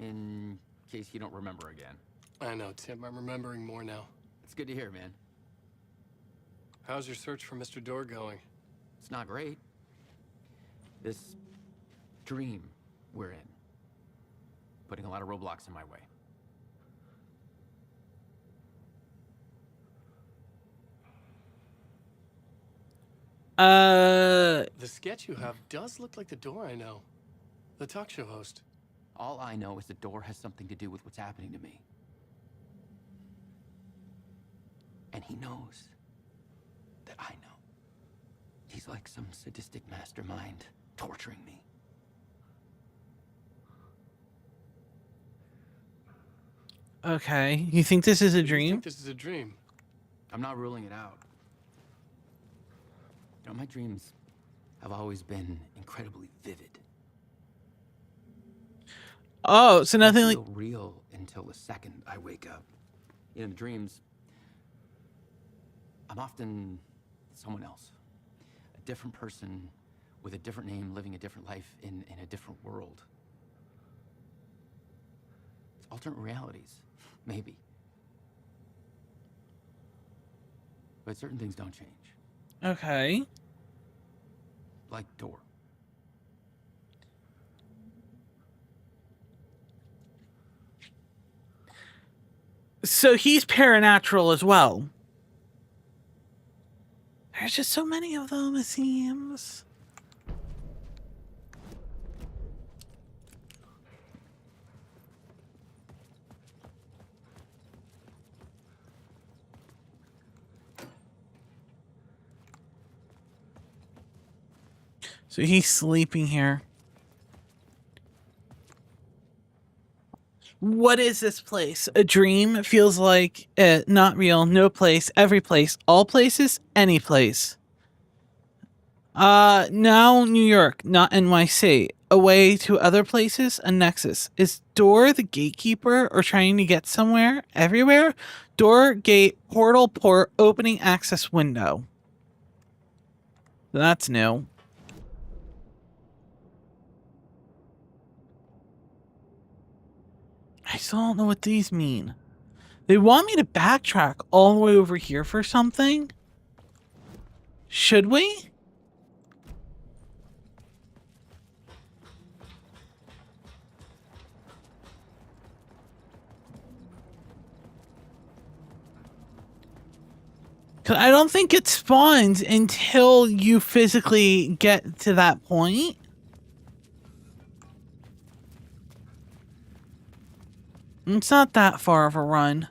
in case you don't remember again. I know, Tim. I'm remembering more now. It's good to hear, man. How's your search for Mr. Door going? It's not great. This dream we're in, putting a lot of roadblocks in my way. The sketch you have does look like the Door I know. The talk show host. All I know is the Door has something to do with what's happening to me. And he knows that I know. He's like some sadistic mastermind torturing me. Okay, you think this is a I dream? think this is a dream. I'm not ruling it out. You know, my dreams have always been incredibly vivid. Oh, so nothing They like feel real until the second I wake up. In the dreams, I'm often someone else, a different person with a different name, living a different life in a different world. It's alternate realities, maybe. But certain things don't change. okay. Like Door. So he's paranatural as well. There's just so many of them, it seems. So he's sleeping here. What is this place? A dream? It feels like not real, no place, every place, all places, any place. Now New York, not NYC. Away to other places, a nexus. Is Door the gatekeeper or trying to get somewhere? Everywhere? Door, gate, portal, port, opening access window. That's new. I still don't know what these mean. They want me to backtrack all the way over here for something? Should we? Because I don't think it spawns until you physically get to that point. It's not that far of a run.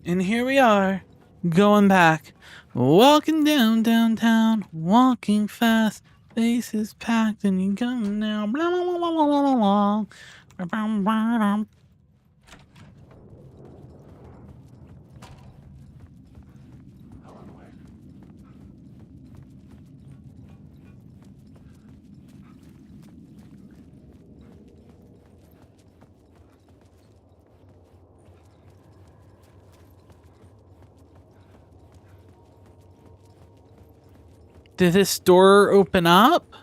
And here we are, going back, walking down downtown, walking fast, faces packed, and you go now. Blah, blah, blah, blah, blah, blah, blah. Blah, blah, blah, blah. Did this door open up?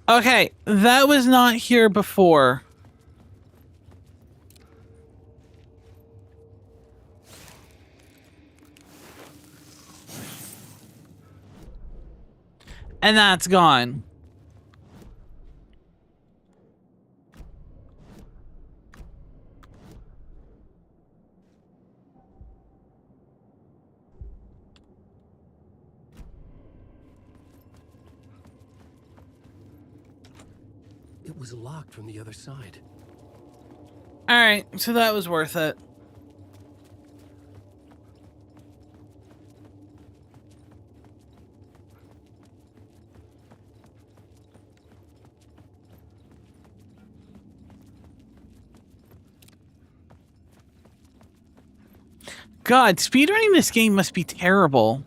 Okay, that was not here before. And that's gone. It was locked from the other side. All right, so that was worth it. God, speedrunning this game must be terrible.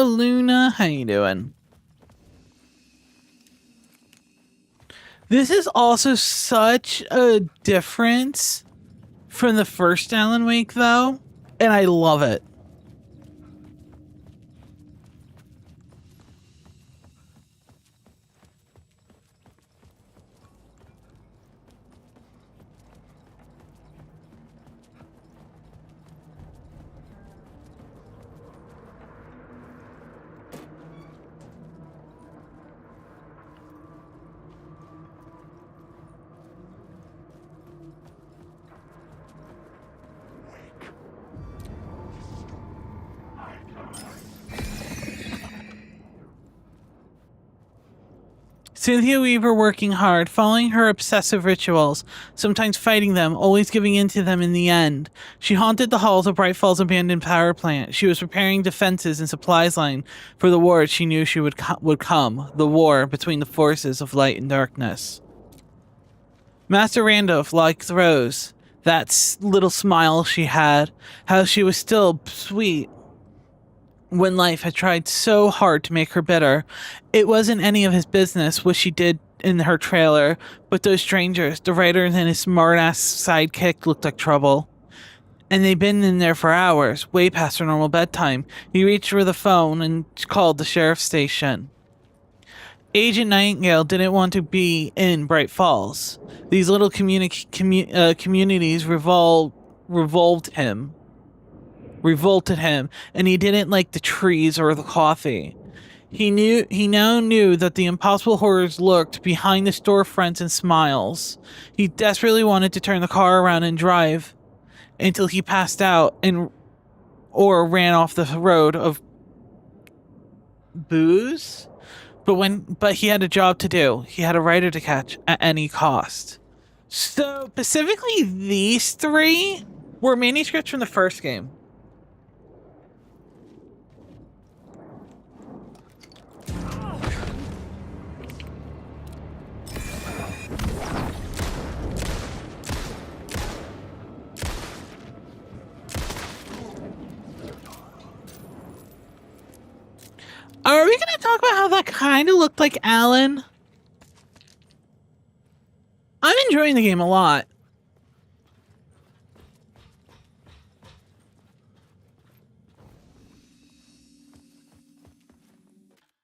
Hello, Luna. How you doing? This is also such a difference from the first Alan Wake, though, and I love it. Cynthia Weaver working hard, following her obsessive rituals, sometimes fighting them, always giving in to them in the end. She haunted the halls of Bright Falls abandoned power plant. She was preparing defenses and supplies line for the war she knew she would come, the war between the forces of light and darkness. Master Randolph liked Rose, that little smile she had, how she was still sweet when life had tried so hard to make her bitter. It wasn't any of his business what she did in her trailer, but those strangers, the writer and his smart-ass sidekick, looked like trouble. And they'd been in there for hours, way past her normal bedtime. He reached for the phone and called the sheriff's station. Agent Nightingale didn't want to be in Bright Falls. These little communities revolted him, and he didn't like the trees or the coffee. He now knew that the impossible horrors lurked behind the storefronts and smiles. He desperately wanted to turn the car around and drive until he passed out or ran off the road of booze. But he had a job to do. He had a writer to catch at any cost. So specifically, these three were manuscripts from the first game. Are we going to talk about how that kind of looked like Alan? I'm enjoying the game a lot.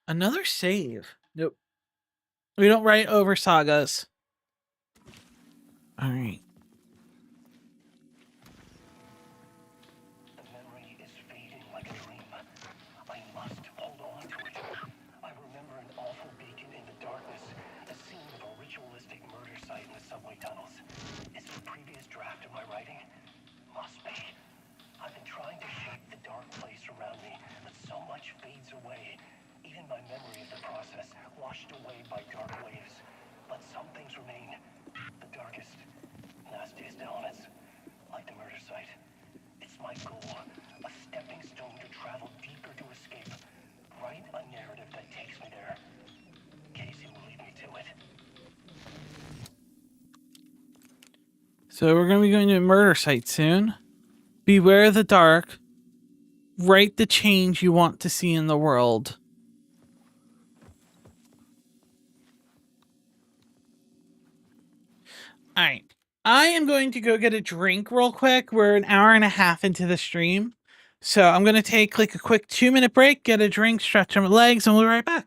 Another save. Nope. We don't write over sagas. All right. Washed away by dark waves, but some things remain. The darkest, nastiest elements, like the murder site. It's my goal, a stepping stone to travel deeper to escape. Write a narrative that takes me there. Casey will lead me to it. So we're going to be going to a murder site soon. Beware the dark. Write the change you want to see in the world. All right. I am going to go get a drink real quick. We're an hour and a half into the stream. So I'm going to take like a quick 2-minute break, get a drink, stretch my legs, and we'll be right back.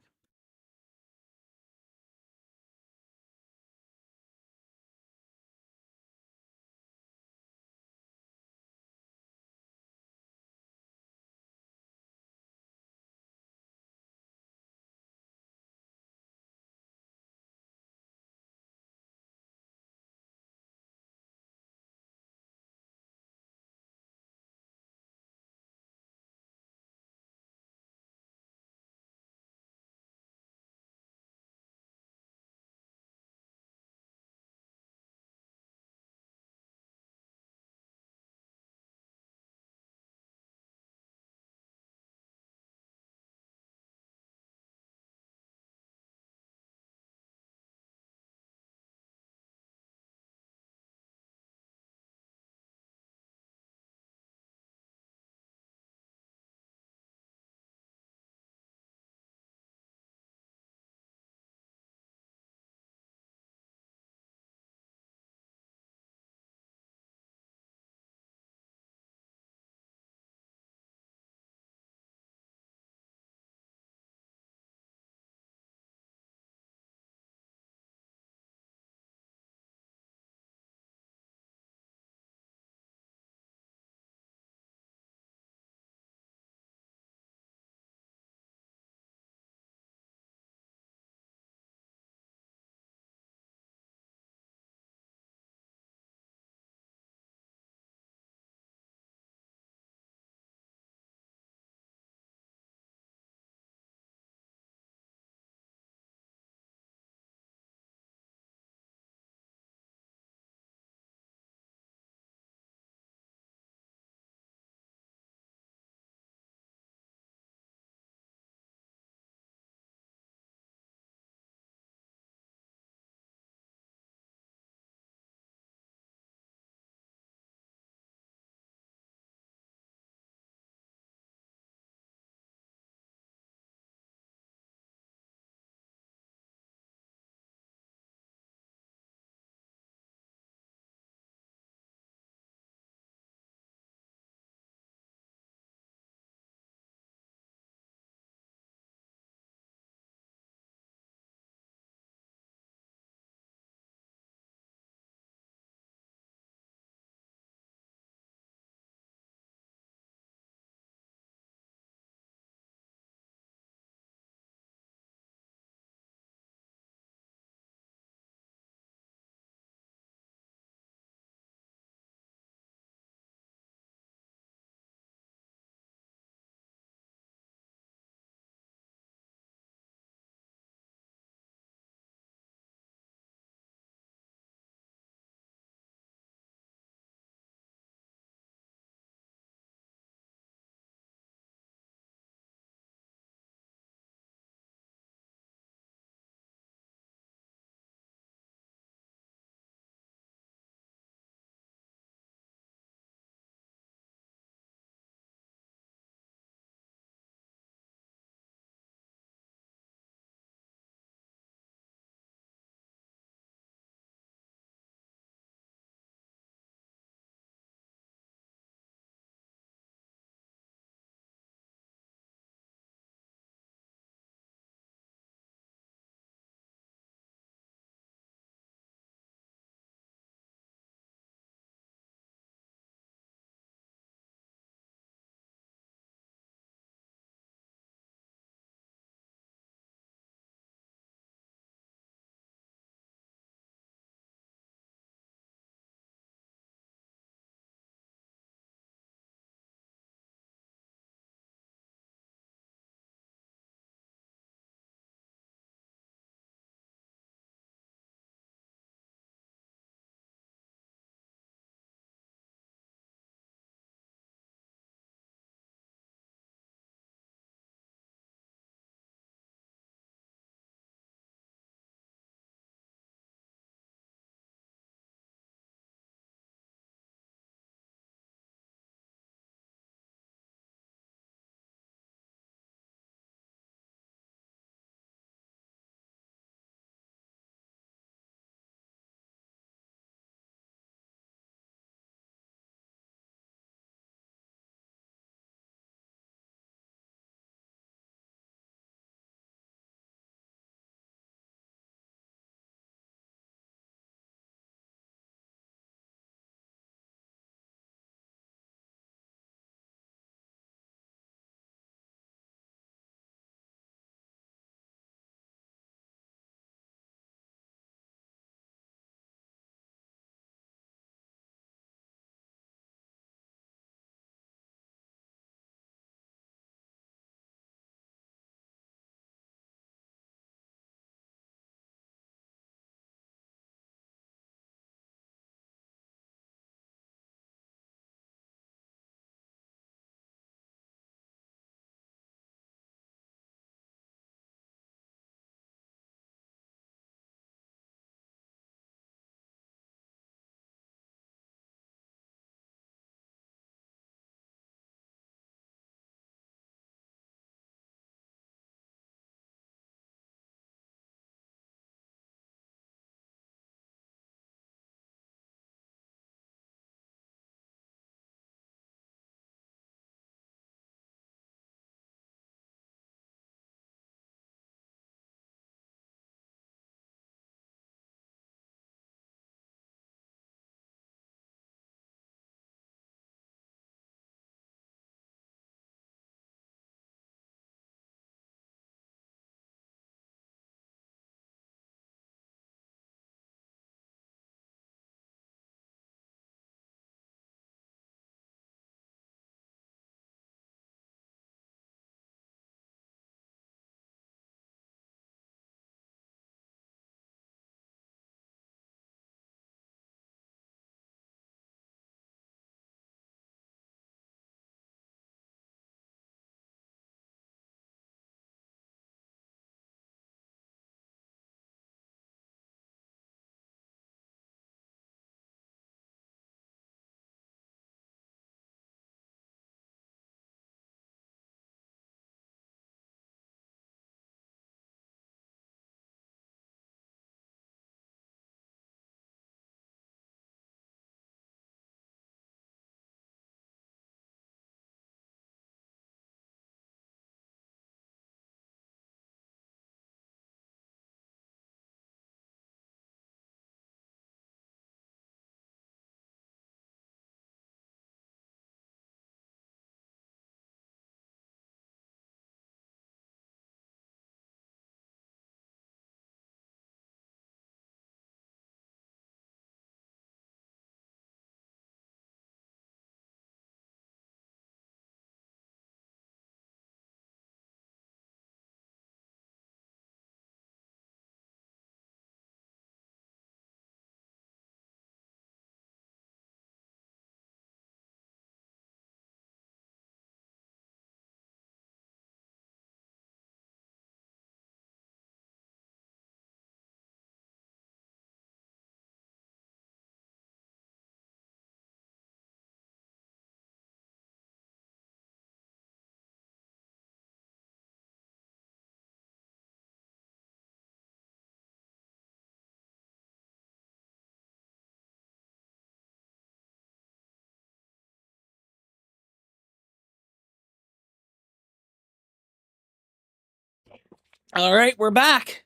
All right, we're back.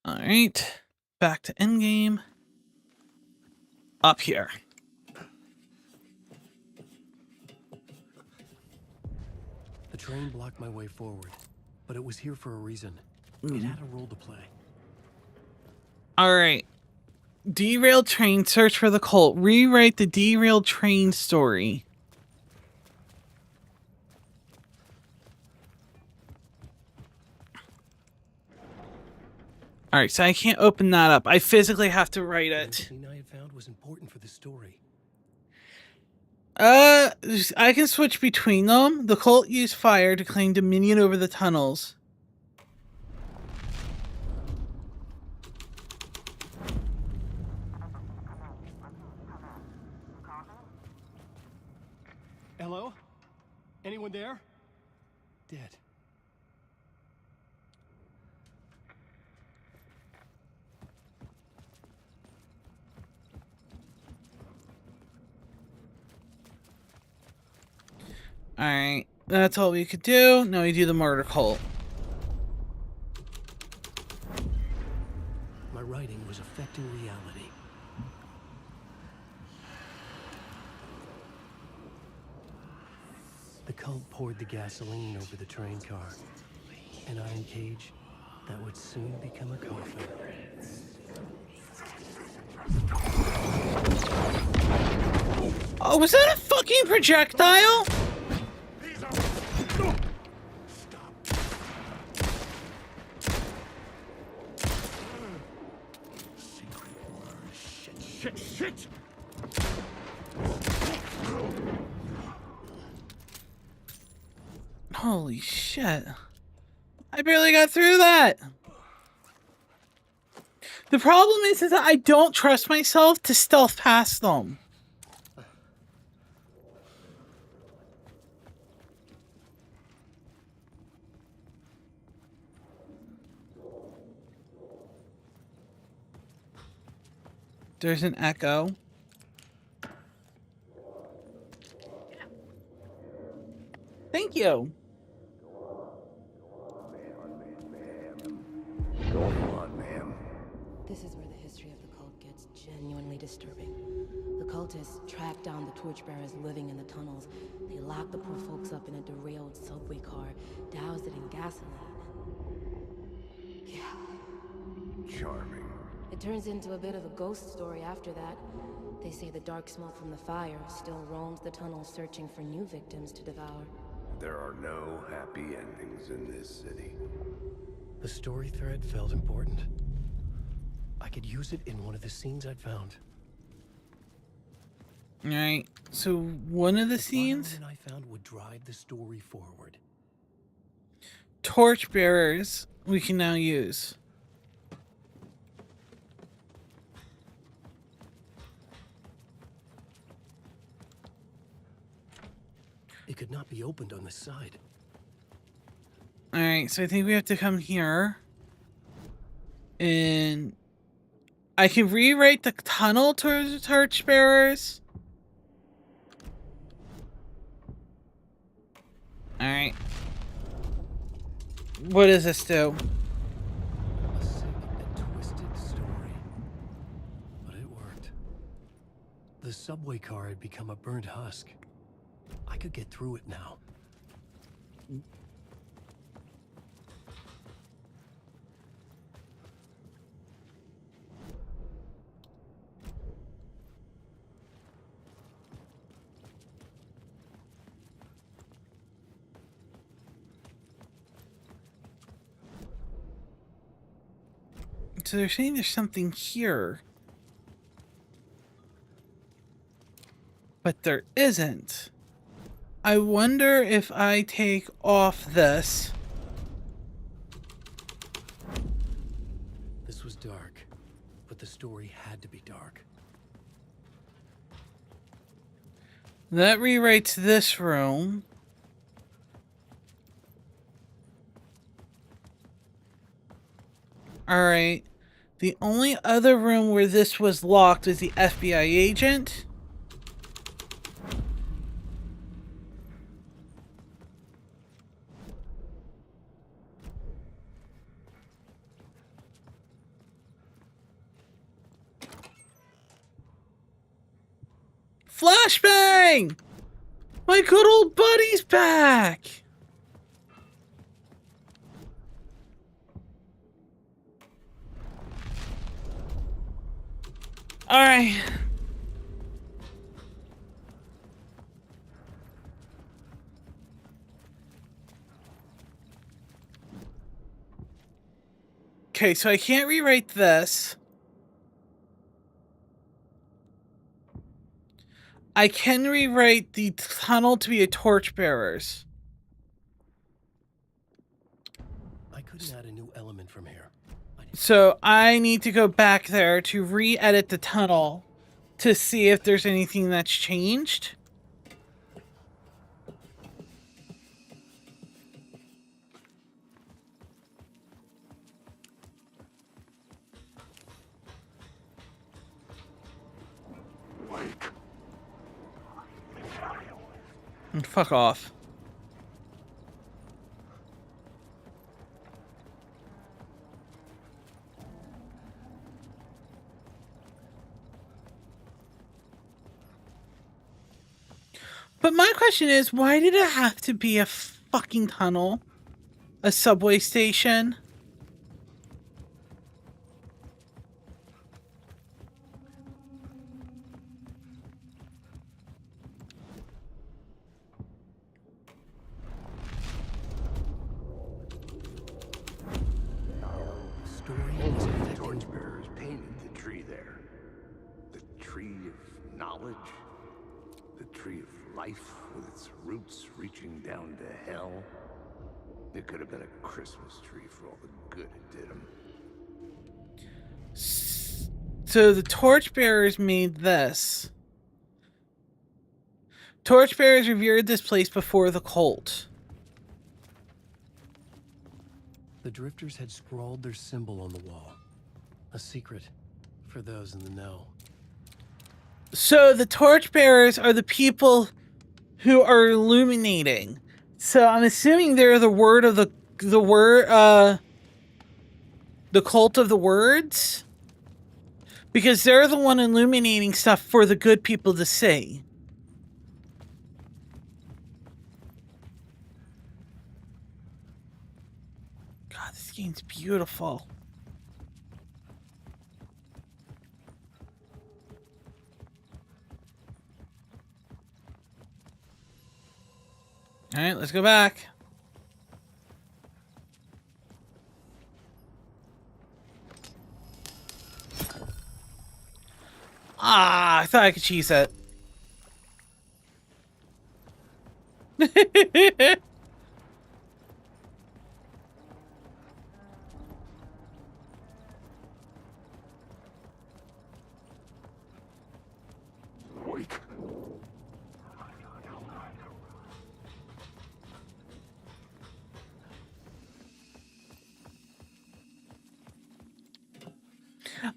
All right, back to endgame. Up here. The train blocked my way forward, but it was here for a reason. It had a role to play. All right. Derailed train, search for the cult. Rewrite the derailed train story. All right, so I can't open that up. I physically have to write it. The scene I had found was important for the story. I can switch between them. The cult used fire to claim dominion over the tunnels. Hello? Anyone there? Dead. Alright, that's all we could do. Now we do the murder cult. My writing was affecting reality. The cult poured the gasoline over the train car. An iron cage that would soon become a coffin. Oh, was that a fucking projectile? Shit! Holy shit. I barely got through that. The problem is that I don't trust myself to stealth past them. There's an echo. Thank you. Go on, ma'am. This is where the history of the cult gets genuinely disturbing. The cultists tracked down the torchbearers living in the tunnels. They locked the poor folks up in a derailed subway car, doused it in gasoline. Yeah. Charming. It turns into a bit of a ghost story after that. They say the dark smoke from the fire still roams the tunnels searching for new victims to devour. There are no happy endings in this city. The story thread felt important. I could use it in one of the scenes I'd found. Alright, so one of the scenes? I found would drive the story forward. Torchbearers we can now use. It could not be opened on this side. Alright, so I think we have to come here. And I can rewrite the tunnel towards the torchbearers. Alright. What does this do? A sick and twisted story. But it worked. The subway car had become a burnt husk. I could get through it now. So they're saying there's something here. But there isn't. I wonder if I take off this. This was dark, but the story had to be dark. That rewrites this room. Alright. The only other room where this was locked is the FBI agent. Flashbang! My good old buddy's back! Alright. Okay, so I can't rewrite this. I can rewrite the tunnel to be a torchbearers. I couldn't add a new element from here. So I need to go back there to re-edit the tunnel to see if there's anything that's changed. And fuck off. But my question is, why did it have to be a fucking tunnel? A subway station? The torchbearers painted the tree there. The tree of knowledge. The tree of life with its roots reaching down to hell. It could have been a Christmas tree for all the good it did them. So the torchbearers made this. Torchbearers revered this place before the cult. The drifters had scrawled their symbol on the wall. A secret for those in the know. So the torchbearers are the people who are illuminating. So I'm assuming they're the word of the cult of the words, because they're the one illuminating stuff for the good people to see. God, this game's beautiful. All right, let's go back. Ah, I thought I could cheese it.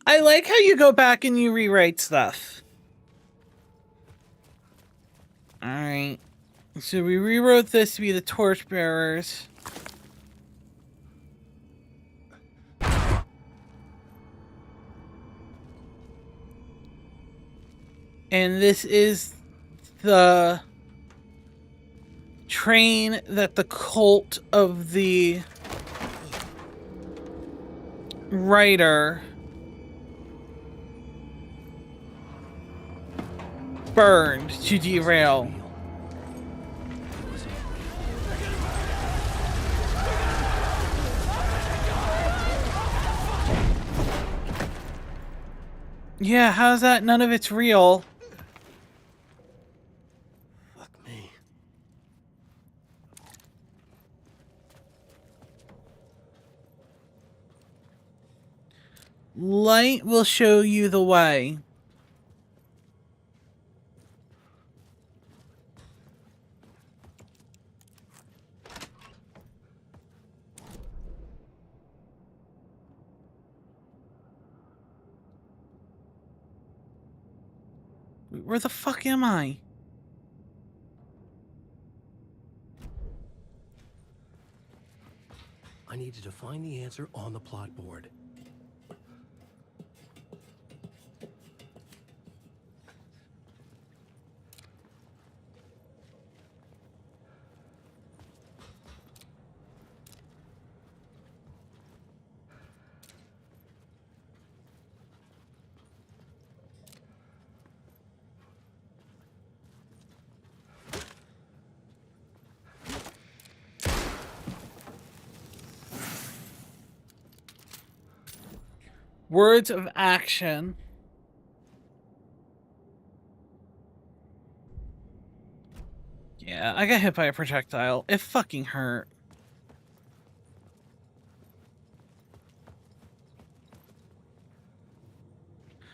I like how you go back and you rewrite stuff. Alright. So we rewrote this to be the torchbearers. And this is the train that the cult of the writer burned to derail. Yeah, how's that? None of it's real. Fuck me. Light will show you the way. Where the fuck am I? I needed to find the answer on the plot board. Words of action. Yeah, I got hit by a projectile. It fucking hurt.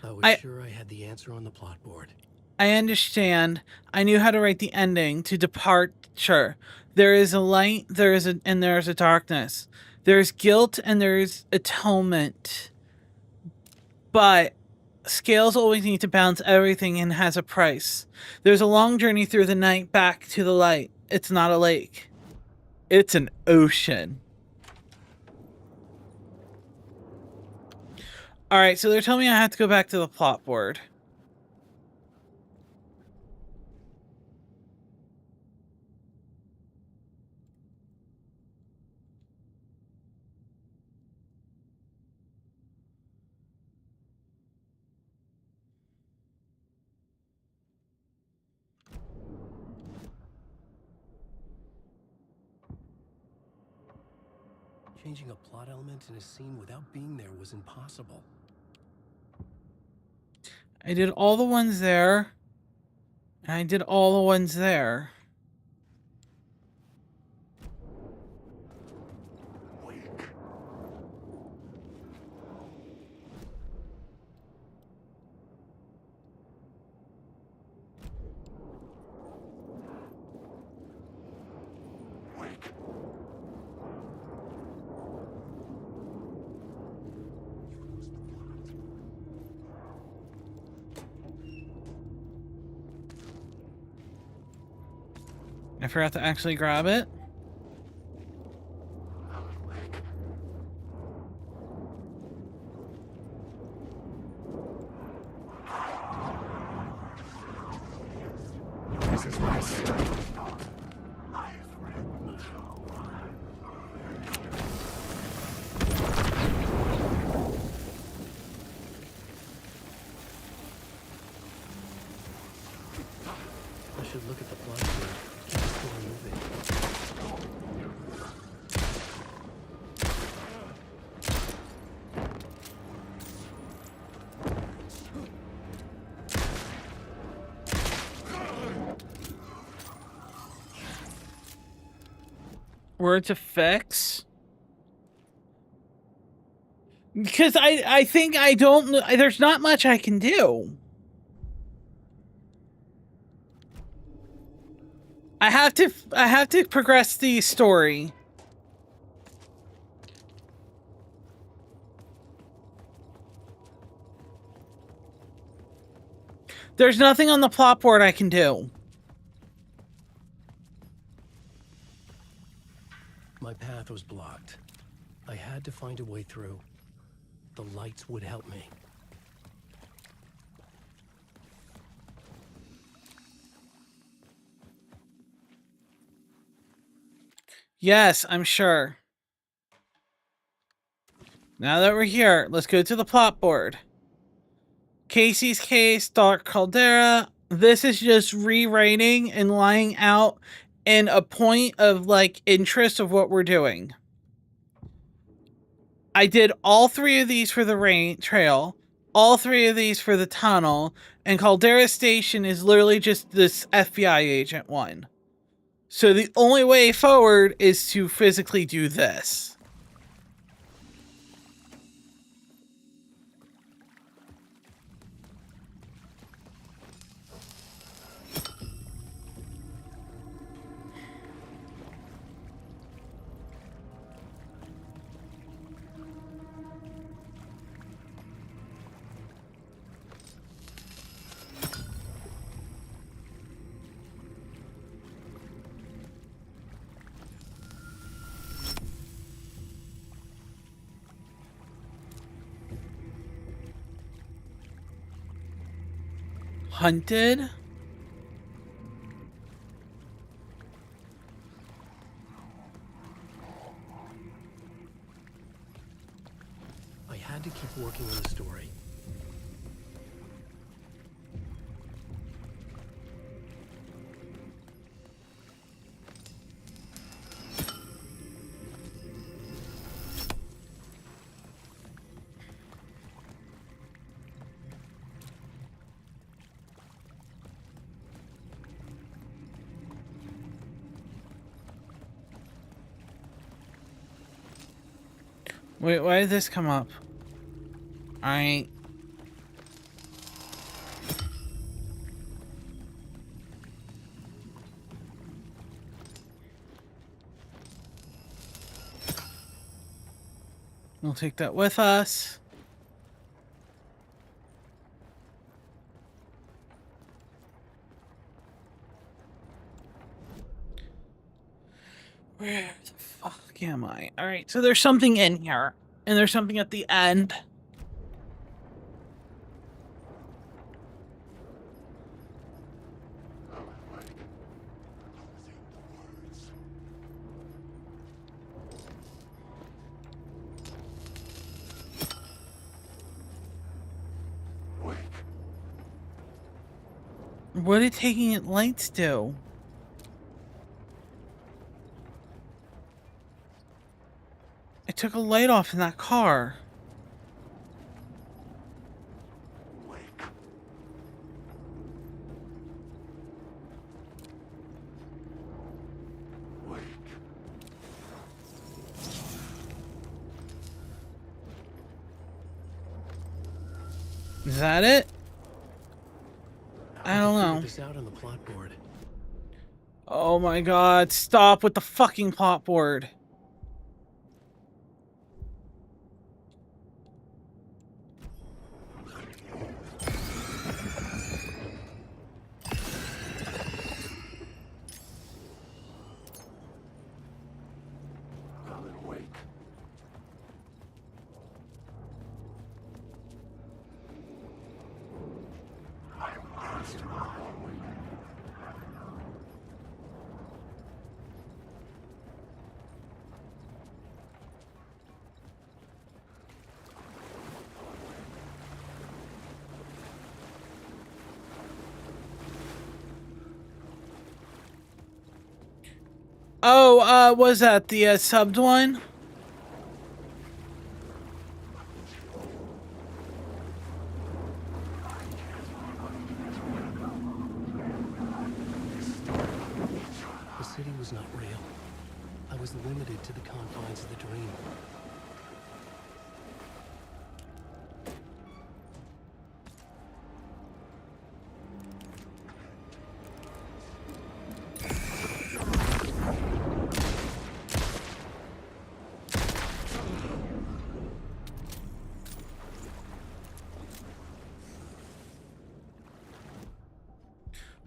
I was sure I had the answer on the plot board. I understand. I knew how to write the ending to departure. There is a light, there is a darkness. There is guilt and there is atonement. But scales always need to balance everything and has a price. There's a long journey through the night back to the light. It's not a lake. It's an ocean. Alright, so they're telling me I have to go back to the plot board. Changing a plot element in a scene without being there was impossible. I did all the ones there. And I did all the ones there. I forgot to actually grab it. This is my stuff. I should look at the plot board. Keep the story moving. Words of fix. Because I think I don't, there's not much I can do. I have to progress the story. There's nothing on the plot board I can do. My path was blocked. I had to find a way through. The lights would help me. Yes, I'm sure. Now that we're here, let's go to the plot board. Casey's case, Dark Caldera. This is just rewriting and lying out in a point of like interest of what we're doing. I did all three of these for the rain trail, all three of these for the tunnel, and Caldera Station is literally just this FBI agent one. So the only way forward is to physically do this. Hunted? I had to keep working on the story. Wait, why did this come up? Alright. We'll take that with us. Where the fuck am I? Alright, so there's something in here. And there's something at the end. What did taking it lights do? It took a light off in that car. Is that it? I don't know. This out on the plot board. Oh my god, stop with the fucking plot board. Oh, was that the subbed one? The city was not real. I was limited to the confines of the dream.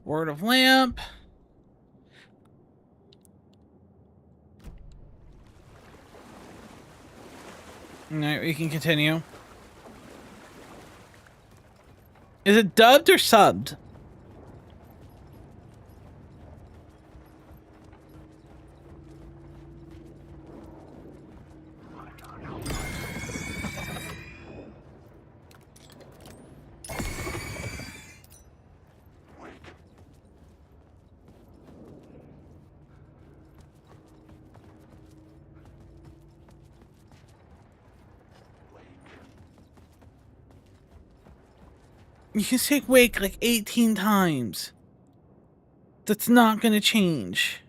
Word of lamp. Alright, we can continue. Is it dubbed or subbed? You can say wake like 18 times. That's not gonna change.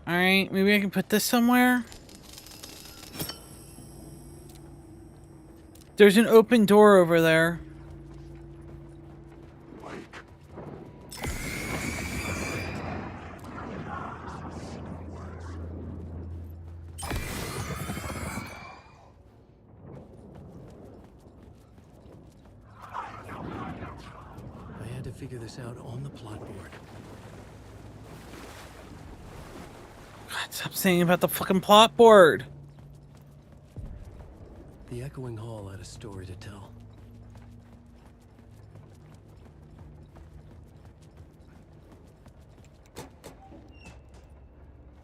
Alright, maybe I can put this somewhere. There's an open door over there. I had to figure this out on the plot board. God, stop saying about the fucking plot board. The echoing hall had a story to tell.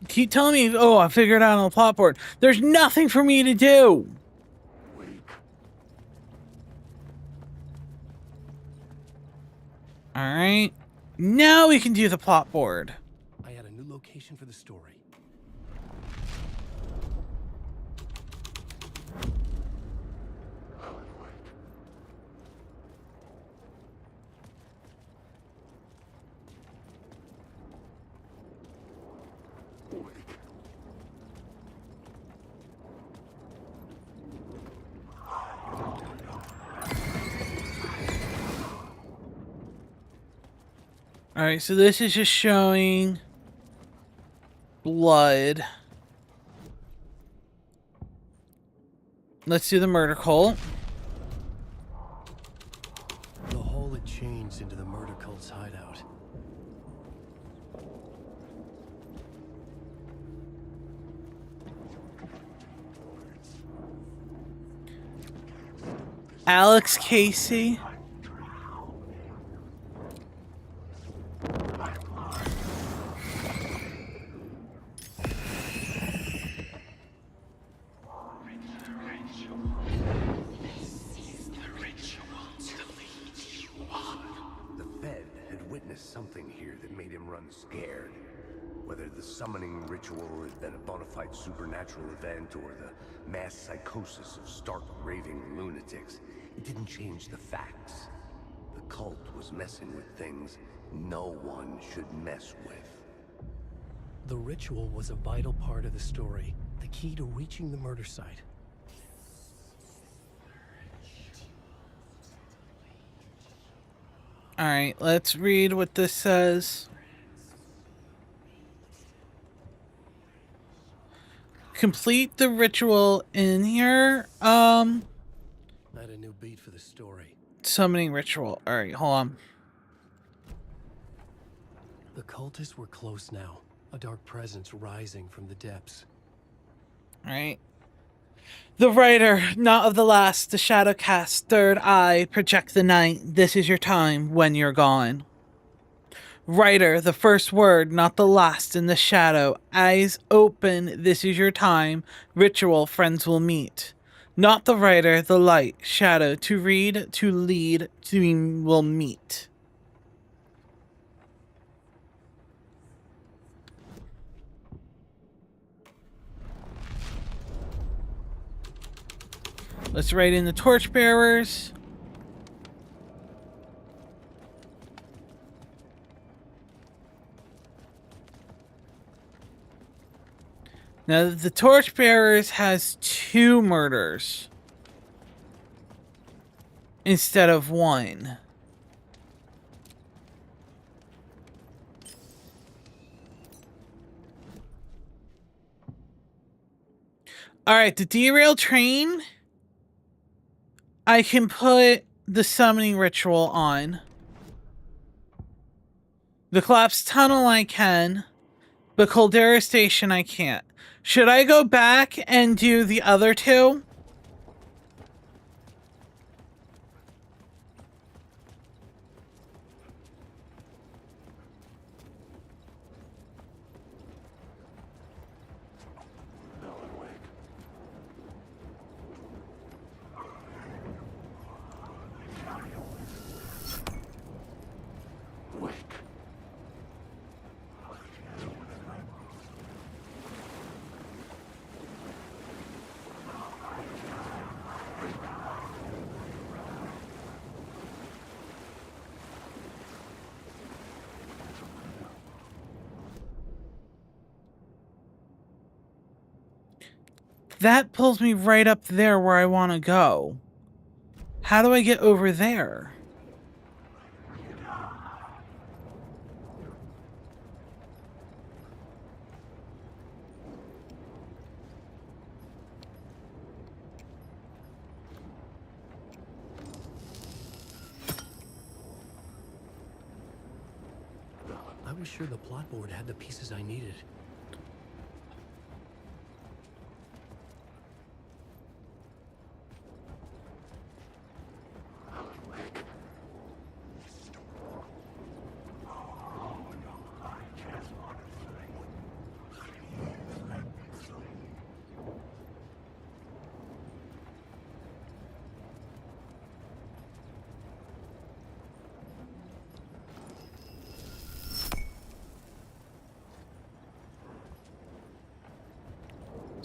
Keep telling me, oh, I figured it out on the plot board. There's nothing for me to do. Alright. Now we can do the plot board. I had a new location for the story. Alright, so this is just showing blood. Let's do the murder cult. The hole had changed into the murder cult's hideout. Alex Casey. Something here that made him run scared. Whether the summoning ritual had been a bona fide supernatural event or the mass psychosis of stark raving lunatics, it didn't change the facts. The cult was messing with things no one should mess with. The ritual was a vital part of the story, the key to reaching the murder site. Alright, let's read what this says. Complete the ritual in here. I had a new beat for the story. Summoning ritual. Alright, hold on. The cultists were close now, a dark presence rising from the depths. Alright. The writer, not of the last, the shadow cast, third eye, project the night. This is your time when you're gone. Writer, the first word, not the last, in the shadow, eyes open. This is your time. Ritual, friends will meet. Not the writer, the light, shadow, to read, to lead, to will meet. Let's write in the torchbearers. Now, the torchbearers has 2 murders instead of 1. All right, the derailed train. I can put the summoning ritual on. The collapsed tunnel I can, but Caldera Station I can't. Should I go back and do the other 2? That pulls me right up there where I want to go. How do I get over there? I was sure the plot board had the pieces I needed.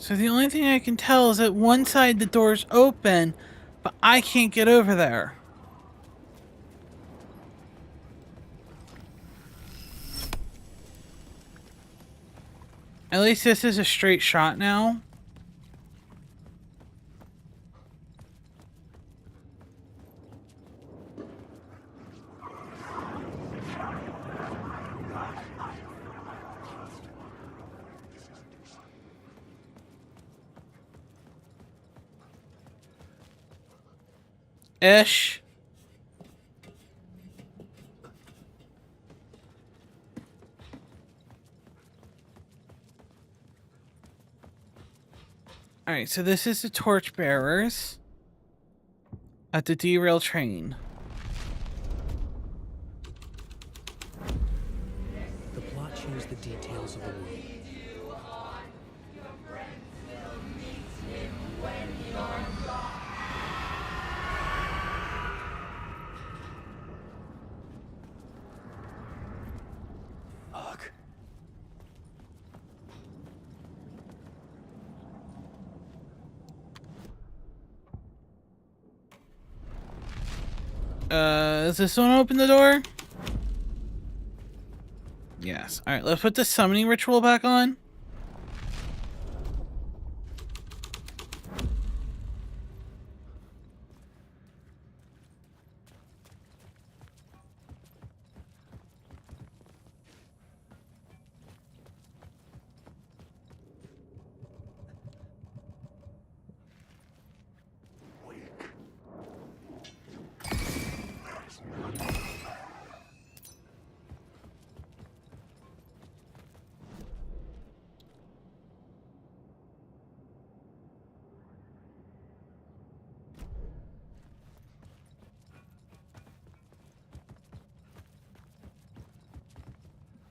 So the only thing I can tell is that one side the door's open, but I can't get over there. At least this is a straight shot now. Ish. Alright, so this is the torchbearers at the derailed train. The plot shows the details of the world. Fuck. Does this one open the door? Yes. Alright, let's put the summoning ritual back on.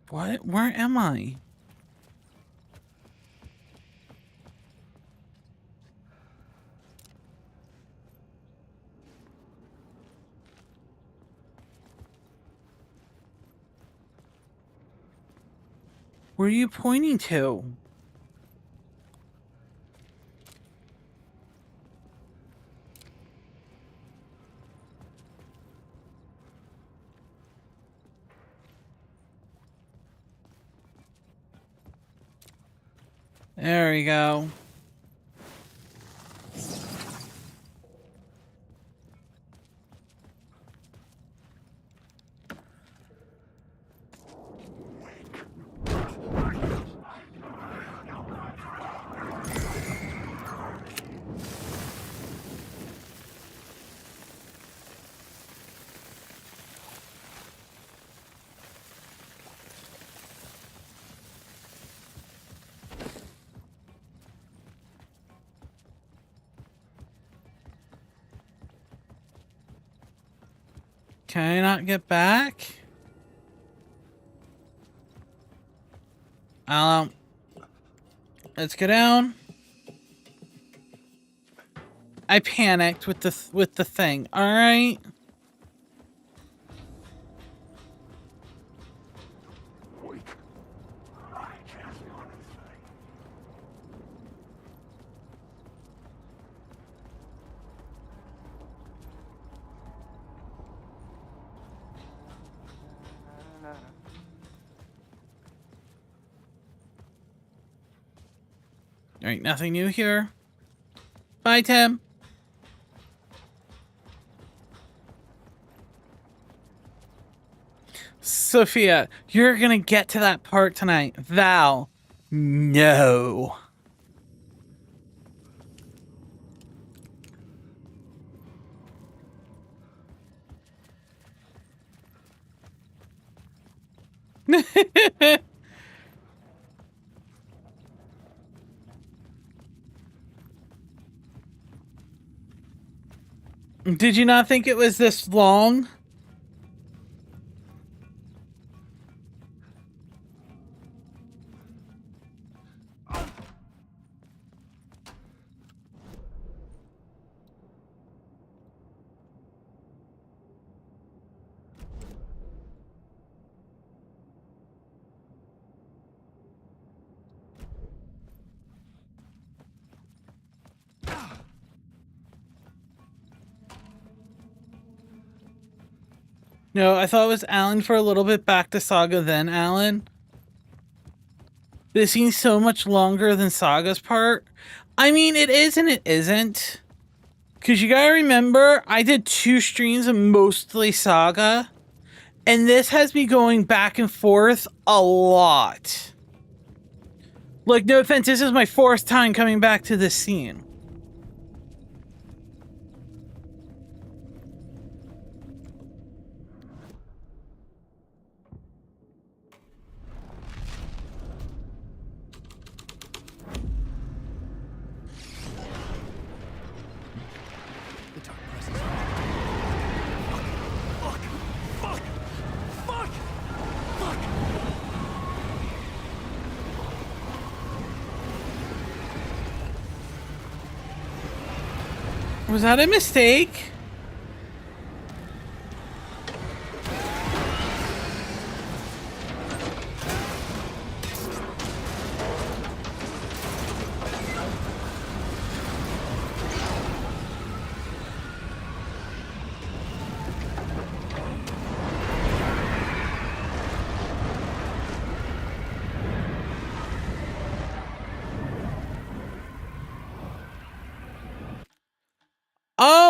What? Where am I? Where are you pointing to? There we go. Can I not get back? Let's go down. I panicked with the thing. All right. All right, nothing new here. Bye, Tim. Sophia, you're gonna get to that part tonight. Val, no. Did you not think it was this long? No, I thought it was Alan for a little bit, back to Saga, then Alan. This seems so much longer than Saga's part. I mean, it is and it isn't. Because you gotta remember, I did 2 streams of mostly Saga. And this has me going back and forth a lot. Like, no offense, this is my 4th time coming back to this scene. Was that a mistake?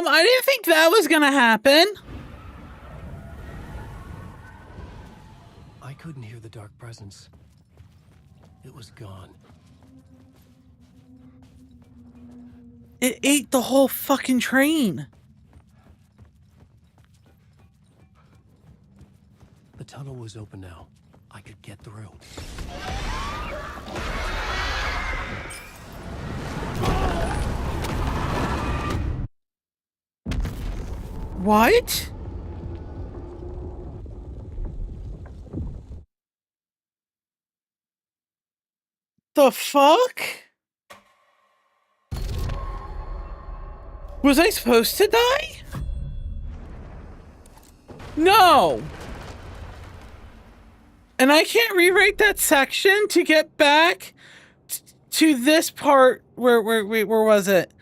I didn't think that was gonna happen. I couldn't hear the dark presence. It was gone. It ate the whole fucking train. The tunnel was open now. I could get through. What? The fuck? Was I supposed to die? No. And I can't rewrite that section to get back to this part. Where was it?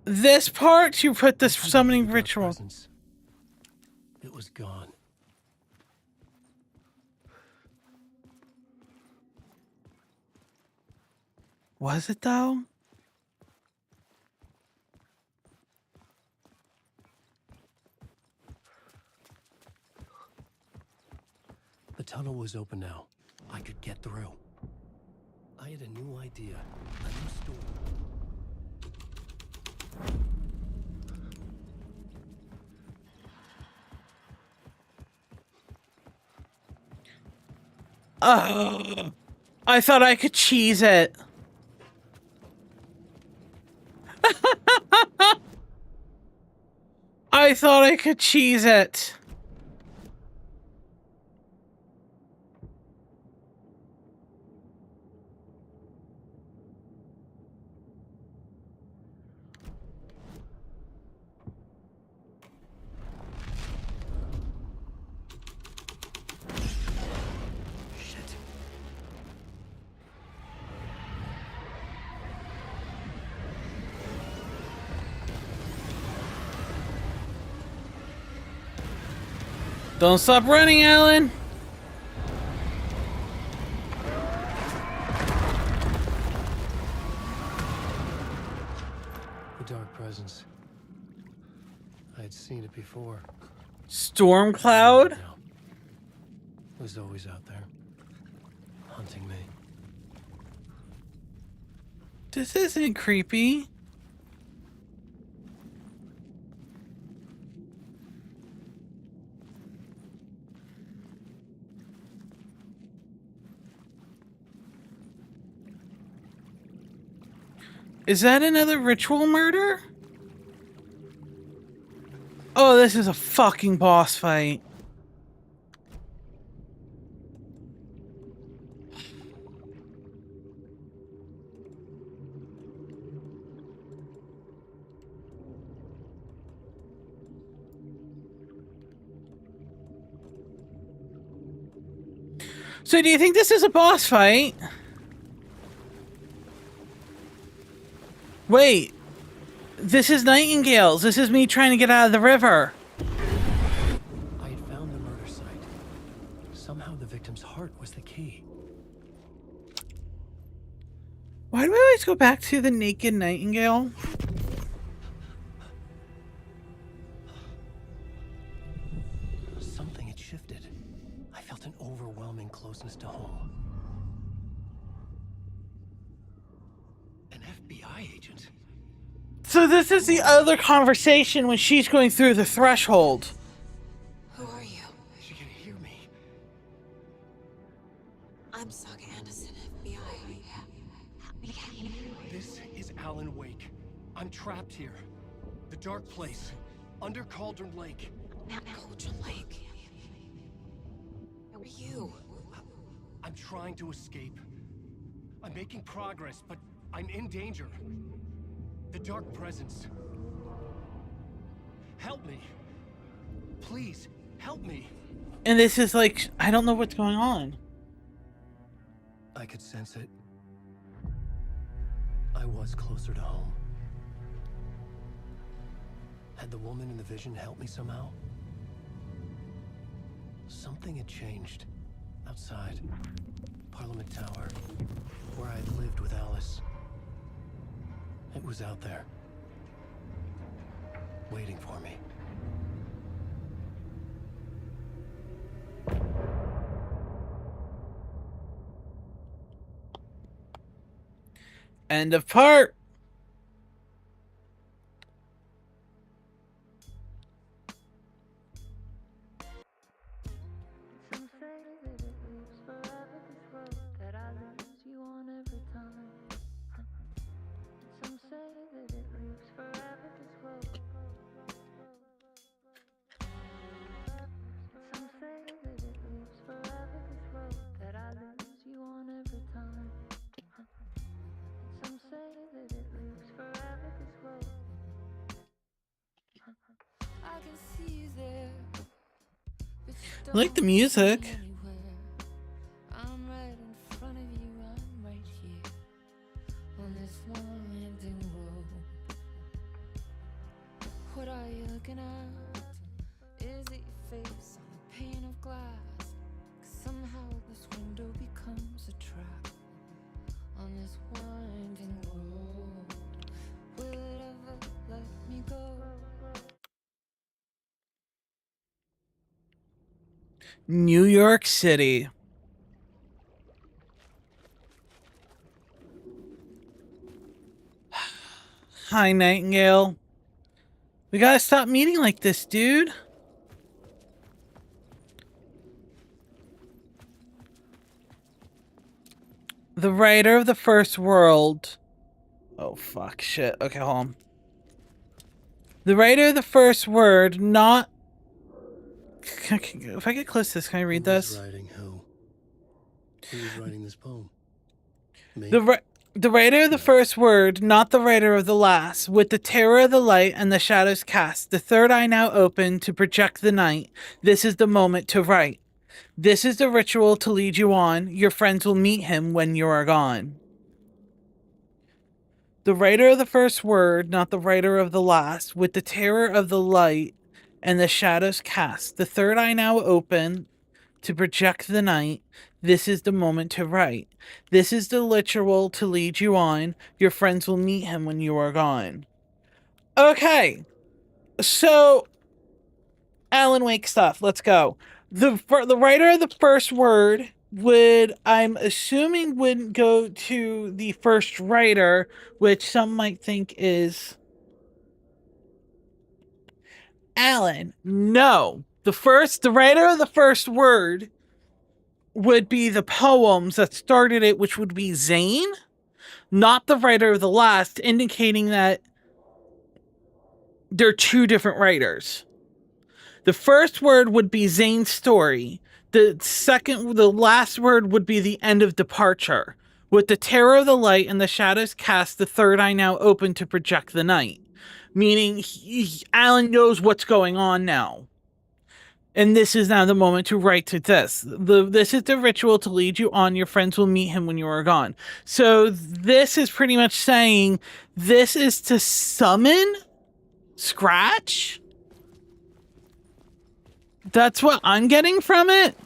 This part to put this summoning ritual. It was gone. Was it though? The tunnel was open now. I could get through. I had a new idea. A new story. I thought I could cheese it. I thought I could cheese it. Don't stop running, Alan. The dark presence. I had seen it before. Storm cloud? It was always out there, hunting me. This isn't creepy. Is that another ritual murder? Oh, this is a fucking boss fight. So do you think this is a boss fight? Wait, this is Nightingales. This is me trying to get out of the river. I had found the somehow the victim's heart was the key. Why do we always go back to the naked nightingale? Something had shifted. I felt an overwhelming closeness to home. An FBI agent? So this is the other conversation when she's going through the threshold. Who are you? She can hear me. I'm Saga Anderson, FBI. This is Alan Wake. I'm trapped here. The dark place. Under Cauldron Lake. Cauldron Lake. Who are you? I'm trying to escape. I'm making progress, but I'm in danger. The dark presence. Help me. Please, help me. And this is like, I don't know what's going on. I could sense it. I was closer to home. Had the woman in the vision helped me somehow? Something had changed. Outside. Parliament Tower. Where I had lived with Alice. It was out there. Waiting for me. End of part. Some say that it lives forever, this road that I lose you on every time. Some say that it lives forever, this road. Some say that it lives forever, this road that I lose you on every time. Some say that it lives forever, this road. I can see you there. I like the music. I'm right in front of you, I'm right here on this winding road. What are you looking at? Is it your face on a pane of glass? 'Cause somehow this window becomes a trap on this winding road. Will it ever let me go? New York City. Hi, Nightingale. We gotta stop meeting like this, dude. The writer of the first world. Oh, fuck, shit. Okay, hold on. The writer of the first word, not... If I get close to this, can I read this? Writing who? Who was writing this poem? Me? The writer of the first word, not the writer of the last. With the terror of the light and the shadows cast, the third eye now open to project the night. This is the moment to write. This is the ritual to lead you on. Your friends will meet him when you are gone. The writer of the first word, not the writer of the last. With the terror of the light and the shadows cast, the third eye now open to project the night. This is the moment to write. This is the ritual to lead you on. Your friends will meet him when you are gone. Okay. So, Alan Wake stuff. Let's go. The writer of the first word would, I'm assuming, would go to the first writer, which some might think is Alan. No. The writer of the first word would be the poems that started it, which would be Zane, not the writer of the last, indicating that they're two different writers. The first word would be Zane's story. The last word would be the end of departure. With the terror of the light and the shadows cast, the third eye now open to project the night. Meaning, Alan knows what's going on now. And this is now the moment to write to this. This is the ritual to lead you on. Your friends will meet him when you are gone. So this is pretty much saying this is to summon Scratch. That's what I'm getting from it.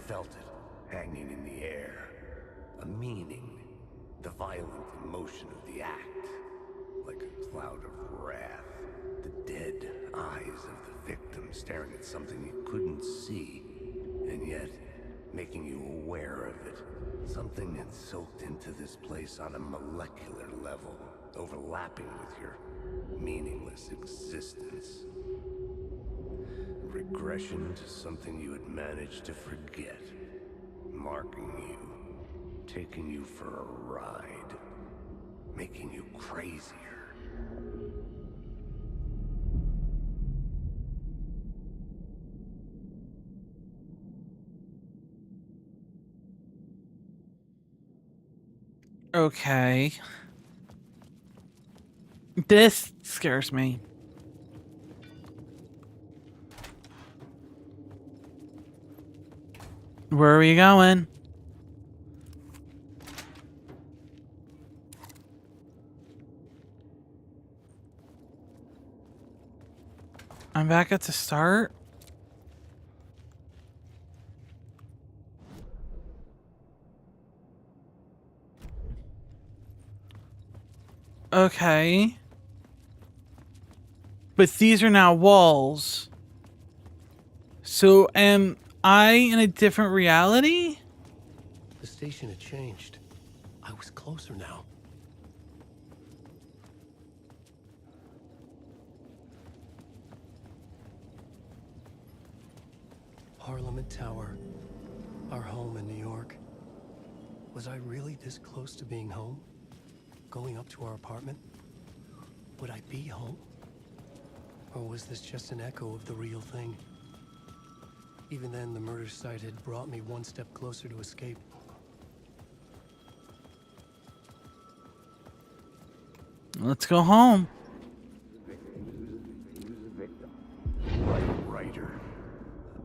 felt it, hanging in the air. A meaning. The violent emotion of the act. Like a cloud of wrath. The dead eyes of the victim staring at something you couldn't see. And yet, making you aware of it. Something had soaked into this place on a molecular level, overlapping with your meaningless existence. Regression to something you had managed to forget. Marking you. Taking you for a ride. Making you crazier. Okay. This scares me. Where are we going? I'm back at the start. Okay. But these are now walls. So am I in a different reality? The station had changed. I was closer now. Parliament Tower. Our home in New York. Was I really this close to being home? Going up to our apartment? Would I be home? Or was this just an echo of the real thing? Even then, the murder site had brought me one step closer to escape. Let's go home. He was a victim. Right, writer.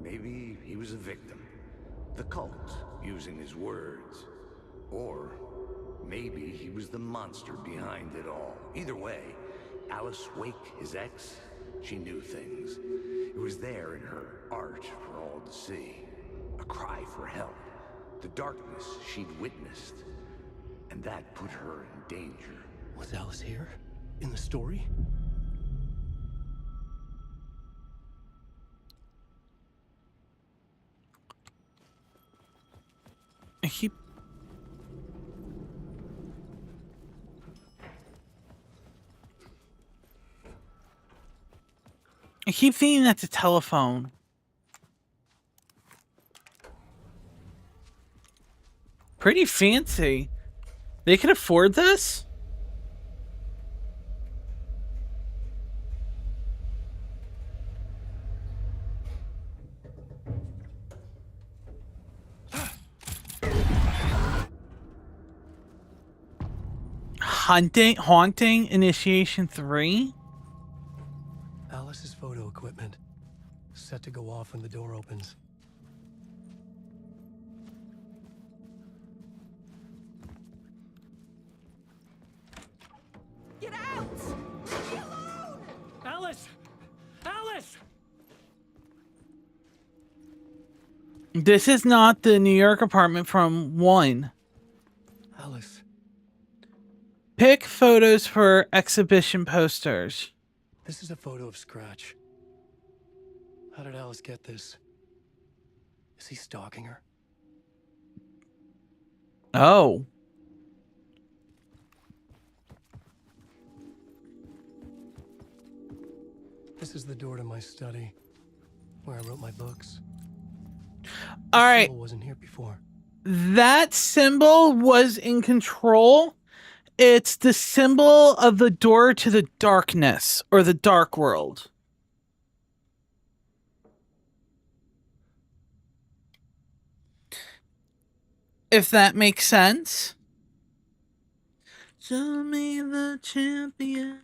Maybe he was a victim. The cult, using his words. Or maybe he was the monster behind it all. Either way, Alice Wake, his ex, she knew things. It was there in her art for all to see. A cry for help. The darkness she'd witnessed. And that put her in danger. Was Alice here? In the story? I keep thinking that's a telephone. Pretty fancy. They can afford this? Haunting Initiation 3? Alice's photo equipment. Set to go off when the door opens. Get out! Leave me alone! Alice! Alice! This is not the New York apartment from 1. Alice. Pick photos for exhibition posters. This is a photo of Scratch. How did Alice get this? Is he stalking her? Oh. This is the door to my study, where I wrote my books. All right. Wasn't here before. That symbol was in control. It's the symbol of the door to the darkness, or the dark world. If that makes sense. Show me the champion.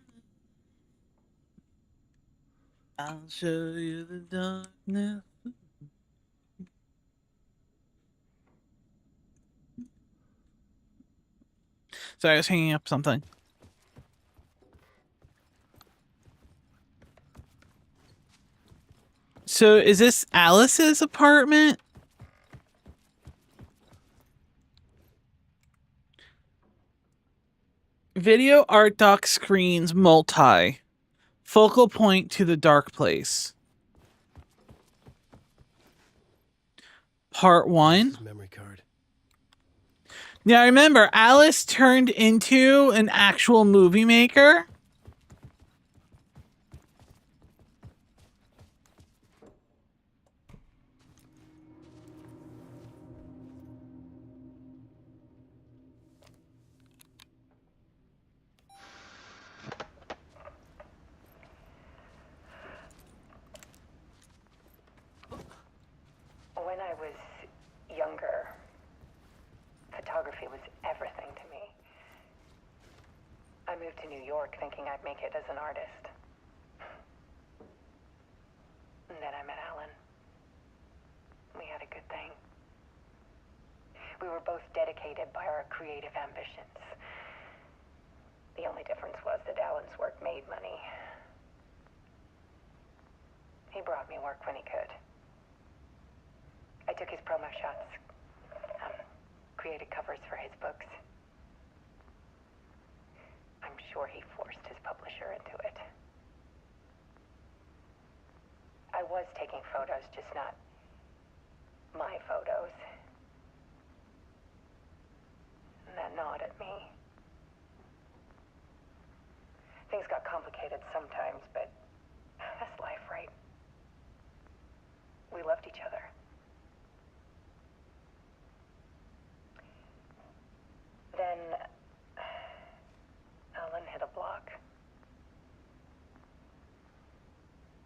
I'll show you the darkness. Sorry, I was hanging up something. So is this Alice's apartment? Video art doc screens multi. Focal point to the dark place. Part 1. Memory card. Now remember, Alice turned into an actual movie maker. When I was younger, photography was everything to me. I moved to New York thinking I'd make it as an artist. And then I met Alan. We had a good thing. We were both dedicated by our creative ambitions. The only difference was that Alan's work made money. He brought me work when he could. I took his promo shots, created covers for his books. I'm sure he forced his publisher into it. I was taking photos, just not my photos. And that gnawed at me. Things got complicated sometimes, but that's life, right? We loved each other. Then Alan hit a block.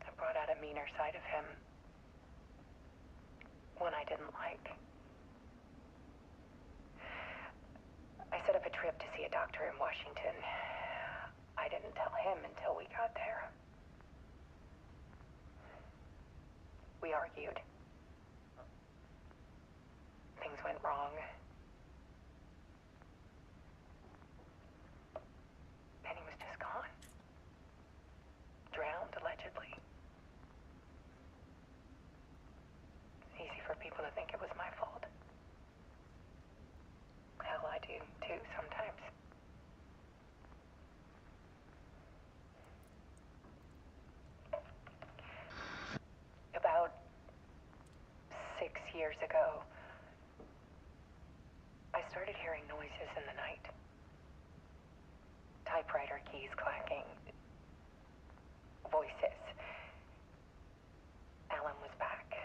I brought out a meaner side of him. One I didn't like. I set up a trip to see a doctor in Washington. I didn't tell him until we got there. We argued. Things went wrong. And he was just gone. Drowned, allegedly. It's easy for people to think it was my fault. Hell, I do, too, sometimes. About 6 years ago, I started hearing noises in the night. Typewriter keys clacking. Voices. Alan was back.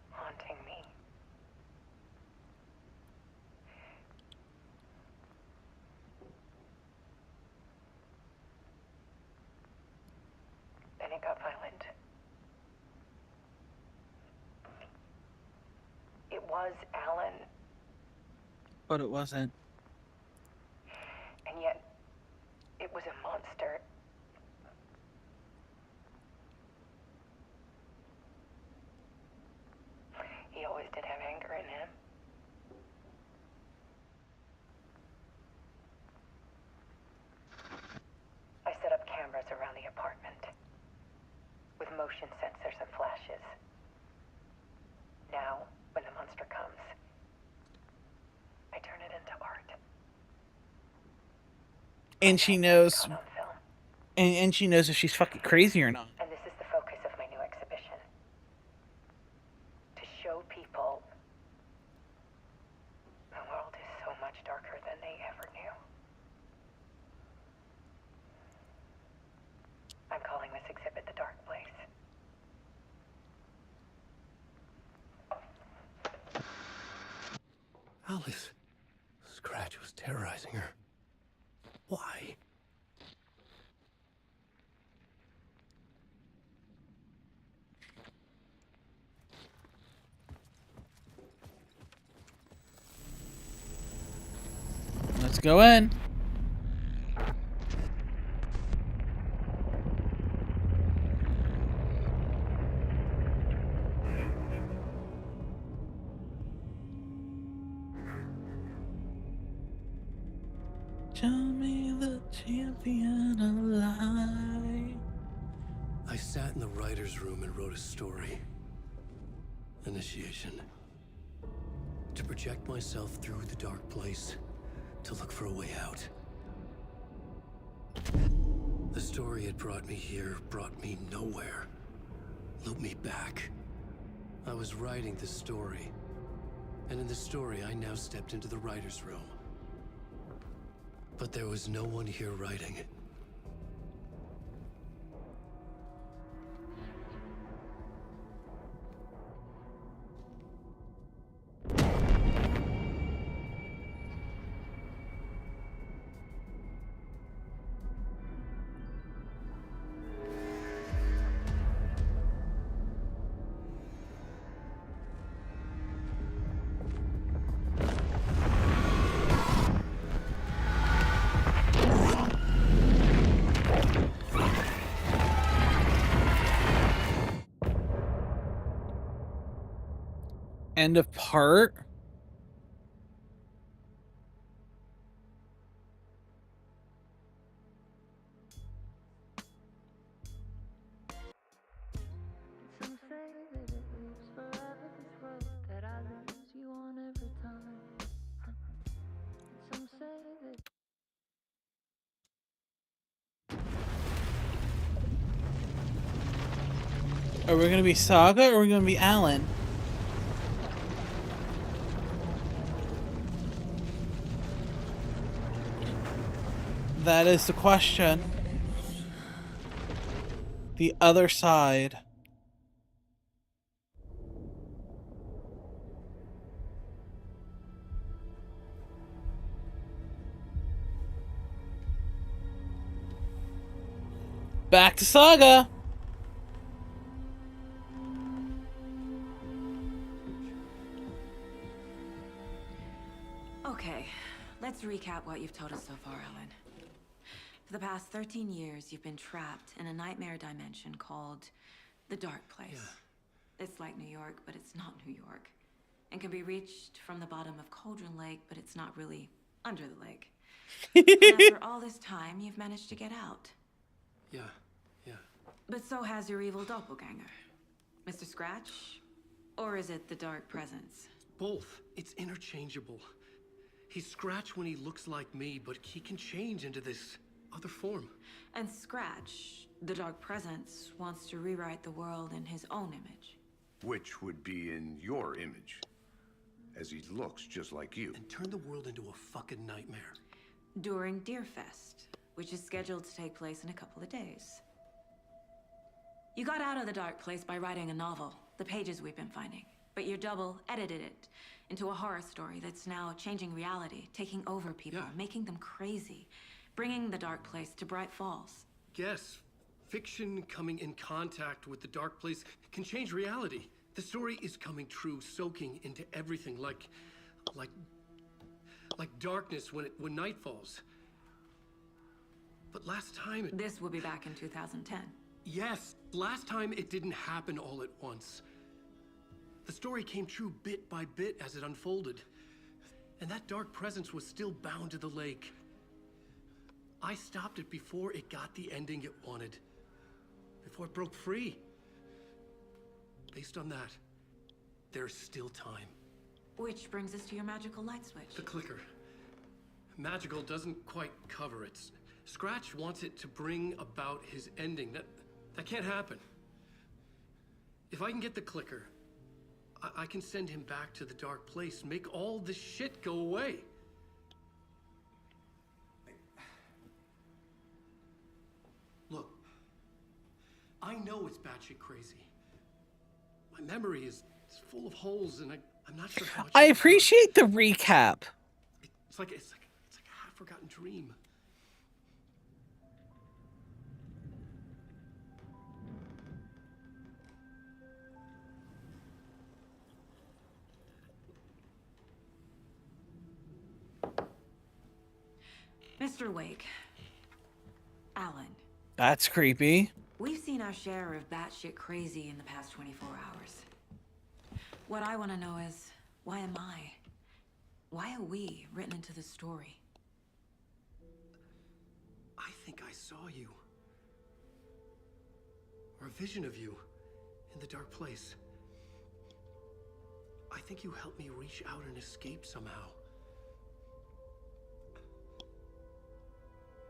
Haunting me. Then it got violent. It was Alan. But it wasn't. And yet, it was a monster. He always did have anger in him. I set up cameras around the apartment with motion sensors and flashes. Now, when the monster comes, I turn it into art. And she knows. And she knows if she's fucking crazy or not. And this is the focus of my new exhibition. To show people the world is so much darker than they ever knew. I'm calling this exhibit The Dark Place. Alice. Scratch was terrorizing her. Why? Let's go in. Show me the champion alive. I sat in the writer's room and wrote a story. Initiation. To project myself through the dark place. to look for a way out. The story had brought me here, brought me nowhere. Looped me back. I was writing the story. And in the story, I now stepped into the writer's room. But there was no one here writing. End of part? Some say that it leaves forever this road that I lose you on every time. Some say that Are we gonna be Saga or are we gonna be Alan? That is the question. The other side. Back to Saga. Okay, let's recap what you've told us so far, Ellen. For the past 13 years, you've been trapped in a nightmare dimension called the Dark Place. Yeah. It's like New York, but it's not New York. And can be reached from the bottom of Cauldron Lake, but it's not really under the lake. And after all this time, you've managed to get out. Yeah. But so has your evil doppelganger. Mr. Scratch? Or is it the Dark Presence? Both. It's interchangeable. He's Scratch when he looks like me, but he can change into this other form. And Scratch, the Dark Presence, wants to rewrite the world in his own image. Which would be in your image, as he looks just like you. And turn the world into a fucking nightmare. During Deerfest, which is scheduled to take place in a couple of days. You got out of the Dark Place by writing a novel, the pages we've been finding. But your double edited it into a horror story that's now changing reality, taking over people, making them crazy, bringing the Dark Place to Bright Falls. Yes, fiction coming in contact with the Dark Place can change reality. The story is coming true, soaking into everything, like darkness when night falls. But last time This will be back in 2010. Yes, last time it didn't happen all at once. The story came true bit by bit as it unfolded. And that dark presence was still bound to the lake. I stopped it before it got the ending it wanted. Before it broke free. Based on that, there's still time. Which brings us to your magical light switch. The clicker. Magical doesn't quite cover it. Scratch wants it to bring about his ending. That can't happen. If I can get the clicker, I can send him back to the Dark Place, make all this shit go away. Look, I know it's batshit crazy. My memory is full of holes, and I'm not sure how much. I appreciate the recap. It's like a half-forgotten dream. Mr. Wake. Alan. That's creepy. We've seen our share of batshit crazy in the past 24 hours. What I want to know is, why am I? Why are we written into the story? I think I saw you. Or a vision of you in the Dark Place. I think you helped me reach out and escape somehow.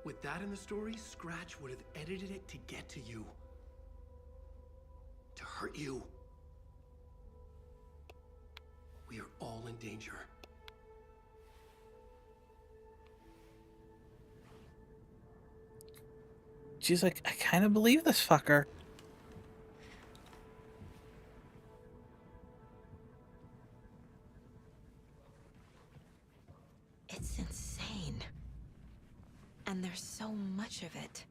With that in the story, Scratch would have edited it to get to you. To hurt you. We are all in danger. She's like, I kind of believe this fucker. It's insane. And there's so much of it.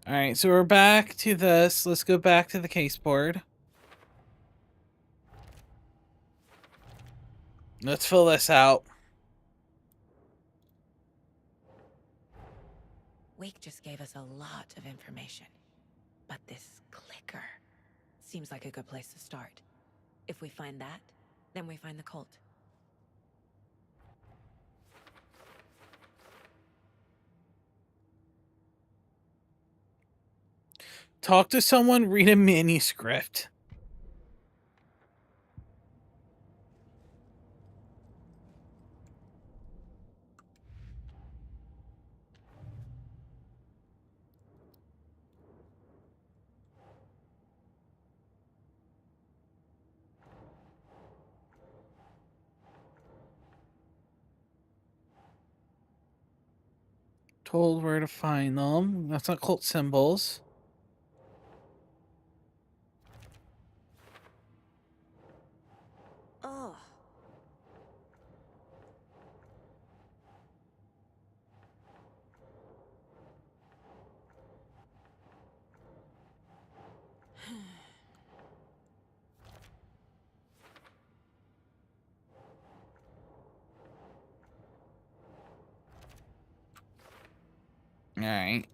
All right, so we're back to this. Let's go back to the case board. Let's fill this out. Wake just gave us a lot of information. But this clicker seems like a good place to start. If we find that, then we find the cult. Talk to someone, read a manuscript. Told where to find them. That's not cult symbols. Oh. All right.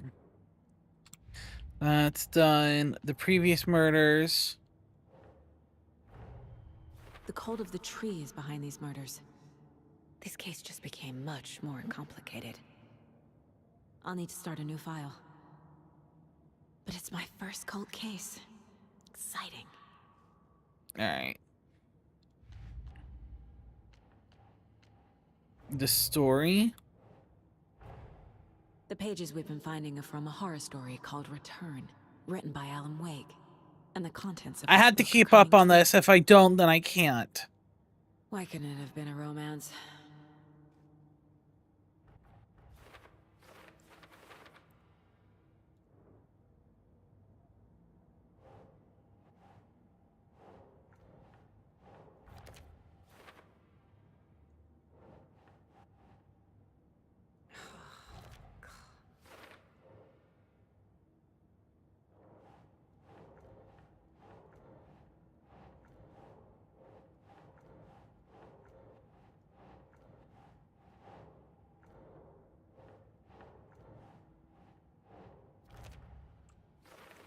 That's done. The previous murders. The cult of the tree is behind these murders. This case just became much more complicated. I'll need to start a new file. But it's my first cult case. Exciting. All right. The story. The pages we've been finding are from a horror story called Return, written by Alan Wake. And the contents of I had to keep up on this. If I don't, then I can't. Why couldn't it have been a romance?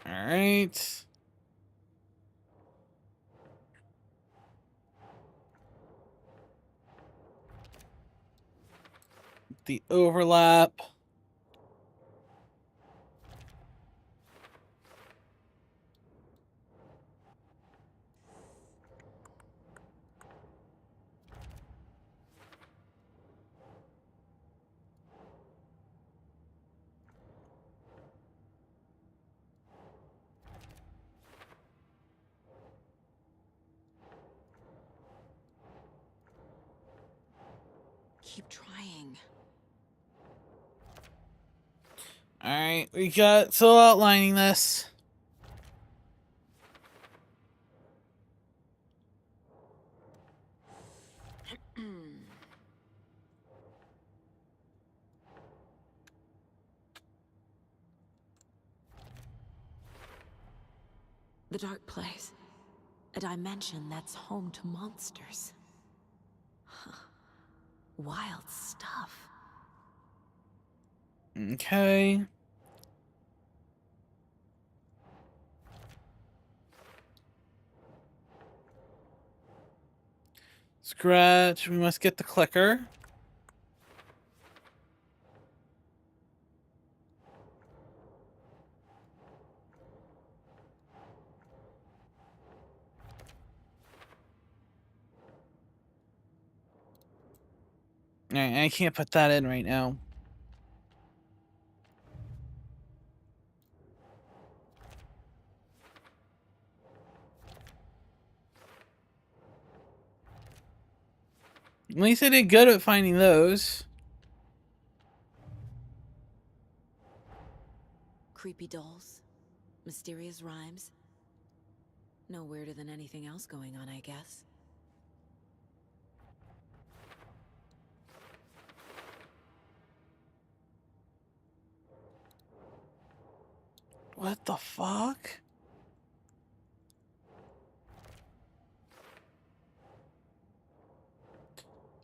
All right. The overlap. Keep trying. All right, we got still outlining this. The dark place. A dimension that's home to monsters. Huh. Wild stuff. Okay. Scratch. We must get the clicker. Alright, I can't put that in right now. At least I did good at finding those. Creepy dolls, mysterious rhymes. No weirder than anything else going on, I guess. What the fuck?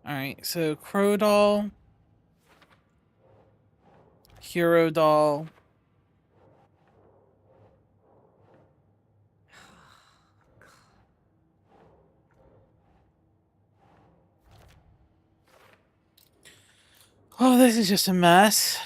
Alright, so Crow Doll. Hero Doll. Oh, this is just a mess.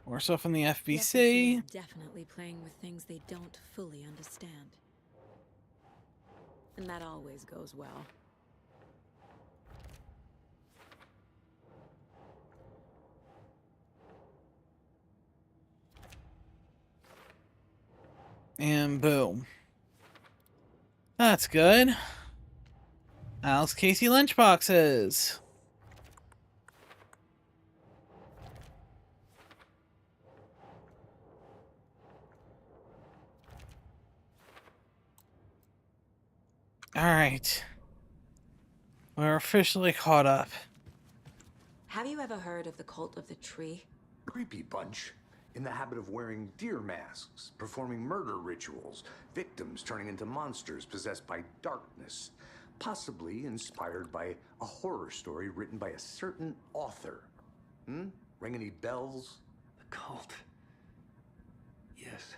More stuff from the FBC. is definitely playing with things they don't fully understand. And that always goes well. And boom. That's good. Alex Casey lunchboxes. All right. We're officially caught up. Have you ever heard of the Cult of the Tree? Creepy bunch. In the habit of wearing deer masks, performing murder rituals, victims turning into monsters possessed by darkness, possibly inspired by a horror story written by a certain author. Ring any bells? The cult. Yes.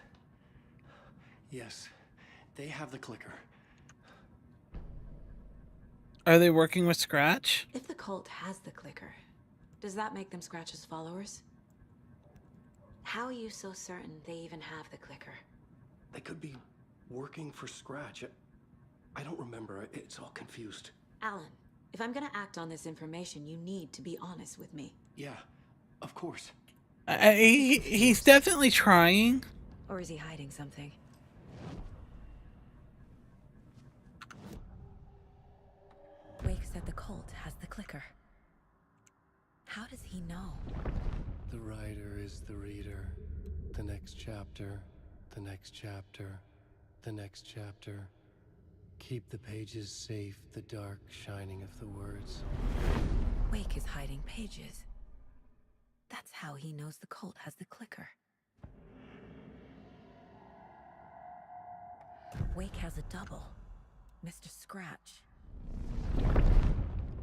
Yes. They have the clicker. Are they working with Scratch? If the cult has the clicker, does that make them Scratch's followers? How are you so certain they even have the clicker? They could be working for Scratch. I don't remember. It's all confused. Alan, if I'm gonna act on this information, you need to be honest with me. Yeah, of course. He's definitely trying. Or is he hiding something? Wake said the cult has the clicker. How does he know? The writer is the reader. The next chapter, the next chapter, the next chapter. Keep the pages safe, the dark shining of the words. Wake is hiding pages. That's how he knows the cult has the clicker. Wake has a double. Mr. Scratch.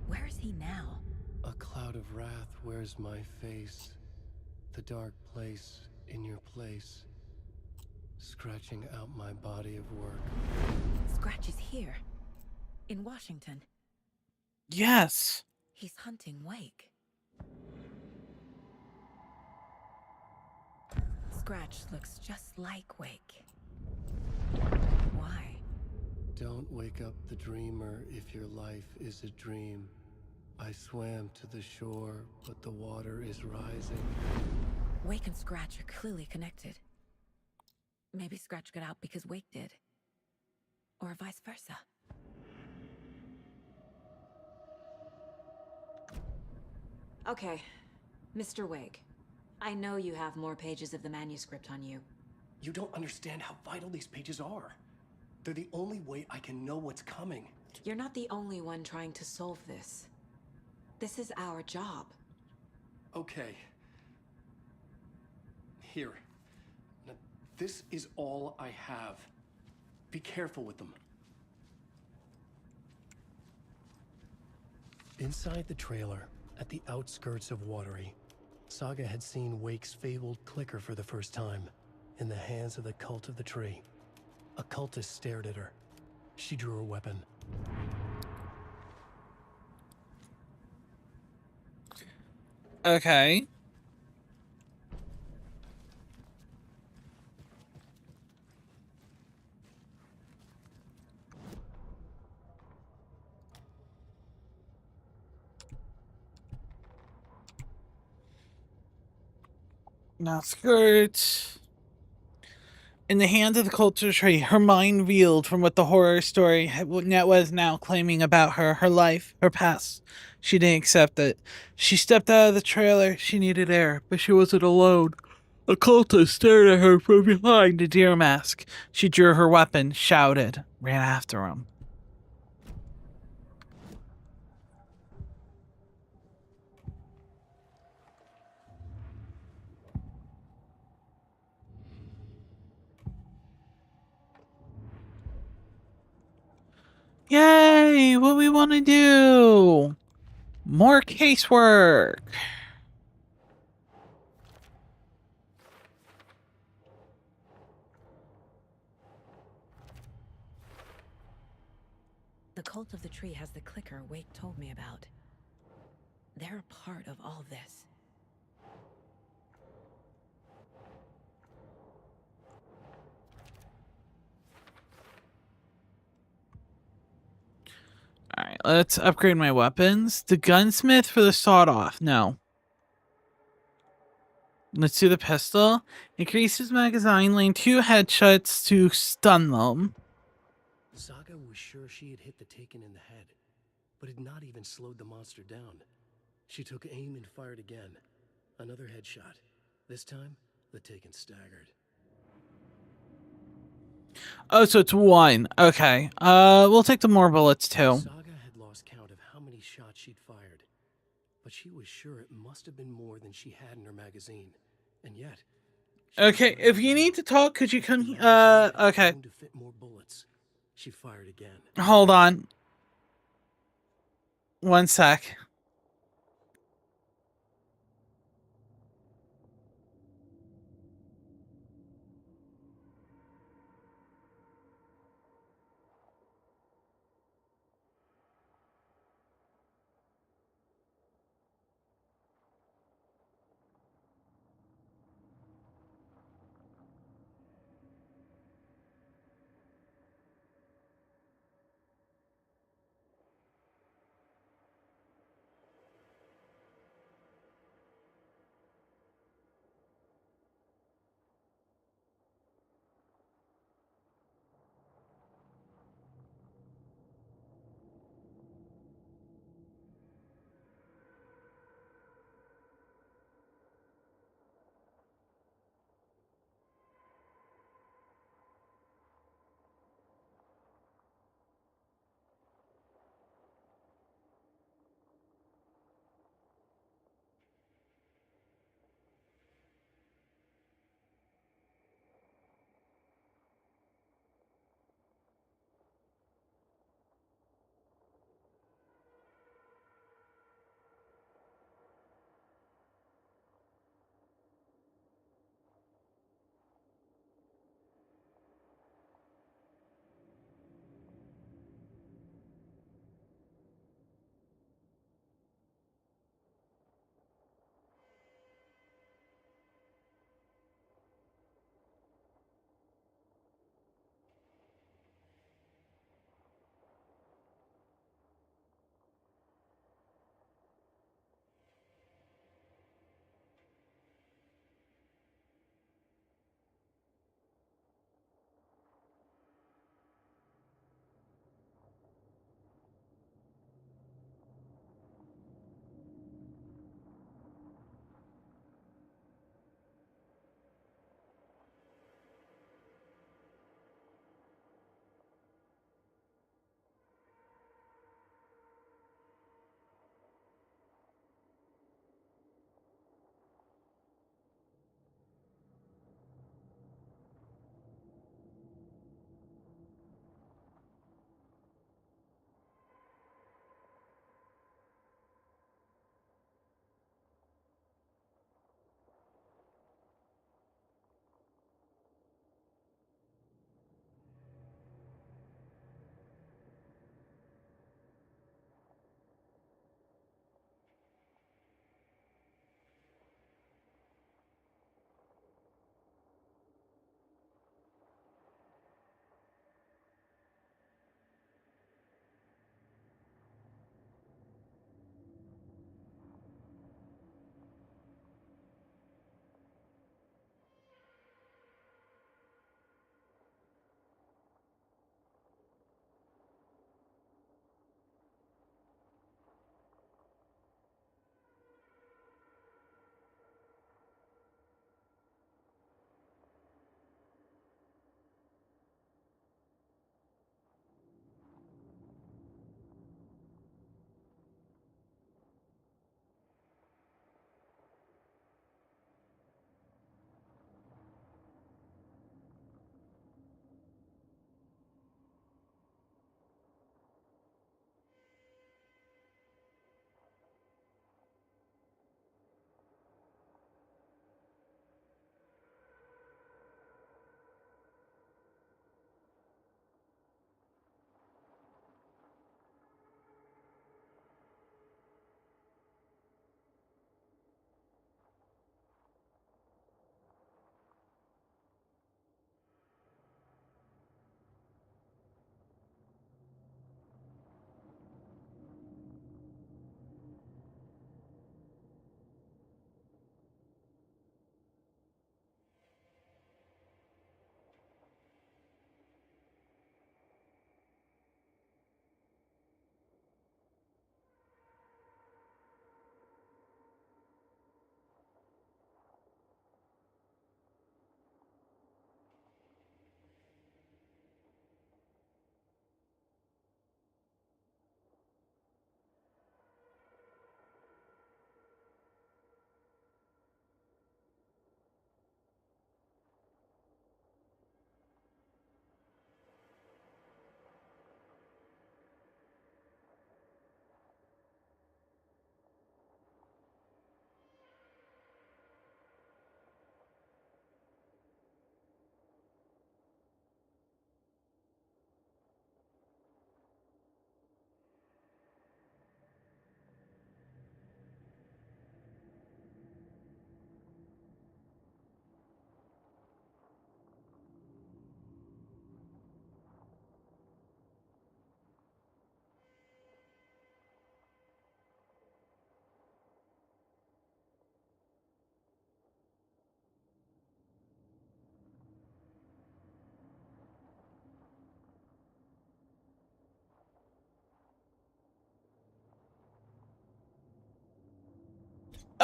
Where is he now? A cloud of wrath wears my face. The dark place in your place. Scratching out my body of work. Scratch is here. In Washington. Yes. He's hunting Wake. Scratch looks just like Wake. Why? Don't wake up the dreamer if your life is a dream. I swam to the shore, but the water is rising. Wake and Scratch are clearly connected. Maybe Scratch got out because Wake did. Or vice versa. Okay, Mr. Wake. I know you have more pages of the manuscript on you. You don't understand how vital these pages are. They're the only way I can know what's coming. You're not the only one trying to solve this. This is our job. Okay. Here. Now, this is all I have. Be careful with them. Inside the trailer, at the outskirts of Watery, Saga had seen Wake's fabled clicker for the first time, in the hands of the Cult of the Tree. A cultist stared at her. She drew her weapon. Okay. Now skirt. In the hands of the culture tree, her mind reeled from what the horror story was now claiming about her, her life, her past. She didn't accept it. She stepped out of the trailer. She needed air, but she wasn't alone. A cultist stared at her from behind a deer mask. She drew her weapon, shouted, ran after him. Yay! What we want to do? More casework. The cult of the tree has the clicker Wake told me about. They're a part of all this. Alright, let's upgrade my weapons. The gunsmith for the sawed-off. No. Let's do the pistol. Increases magazine lane 2 headshots to stun them. Saga was sure she had hit the Taken in the head, but had not even slowed the monster down. She took aim and fired again. Another headshot. This time, the Taken staggered. Oh, so it's 1. Okay. We'll take the more bullets too. Saga had lost count of how many shots she'd fired, but she was sure it must have been more than she had in her magazine. And yet... Okay, if you need to talk, could you come here? Okay. To fit more bullets. She fired again. Hold on. 1 sec.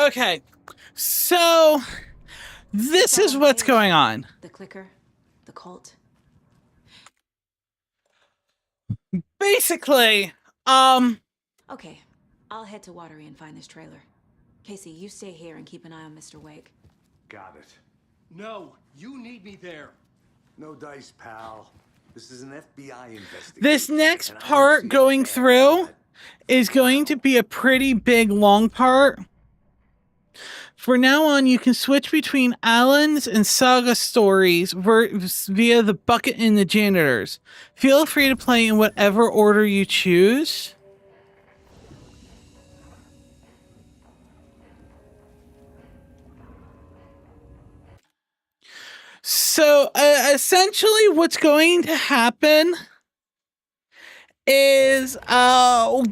Okay, so this is what's going on. The clicker, the cult. Basically, Okay, I'll head to Watery and find this trailer. Casey, you stay here and keep an eye on Mr. Wake. Got it. No, you need me there. No dice, pal. This is an FBI investigation. this next part going through is going to be a pretty big, long part. For now on, you can switch between Alan's and Saga stories via the bucket and the janitors. Feel free to play in whatever order you choose. So, essentially what's going to happen is,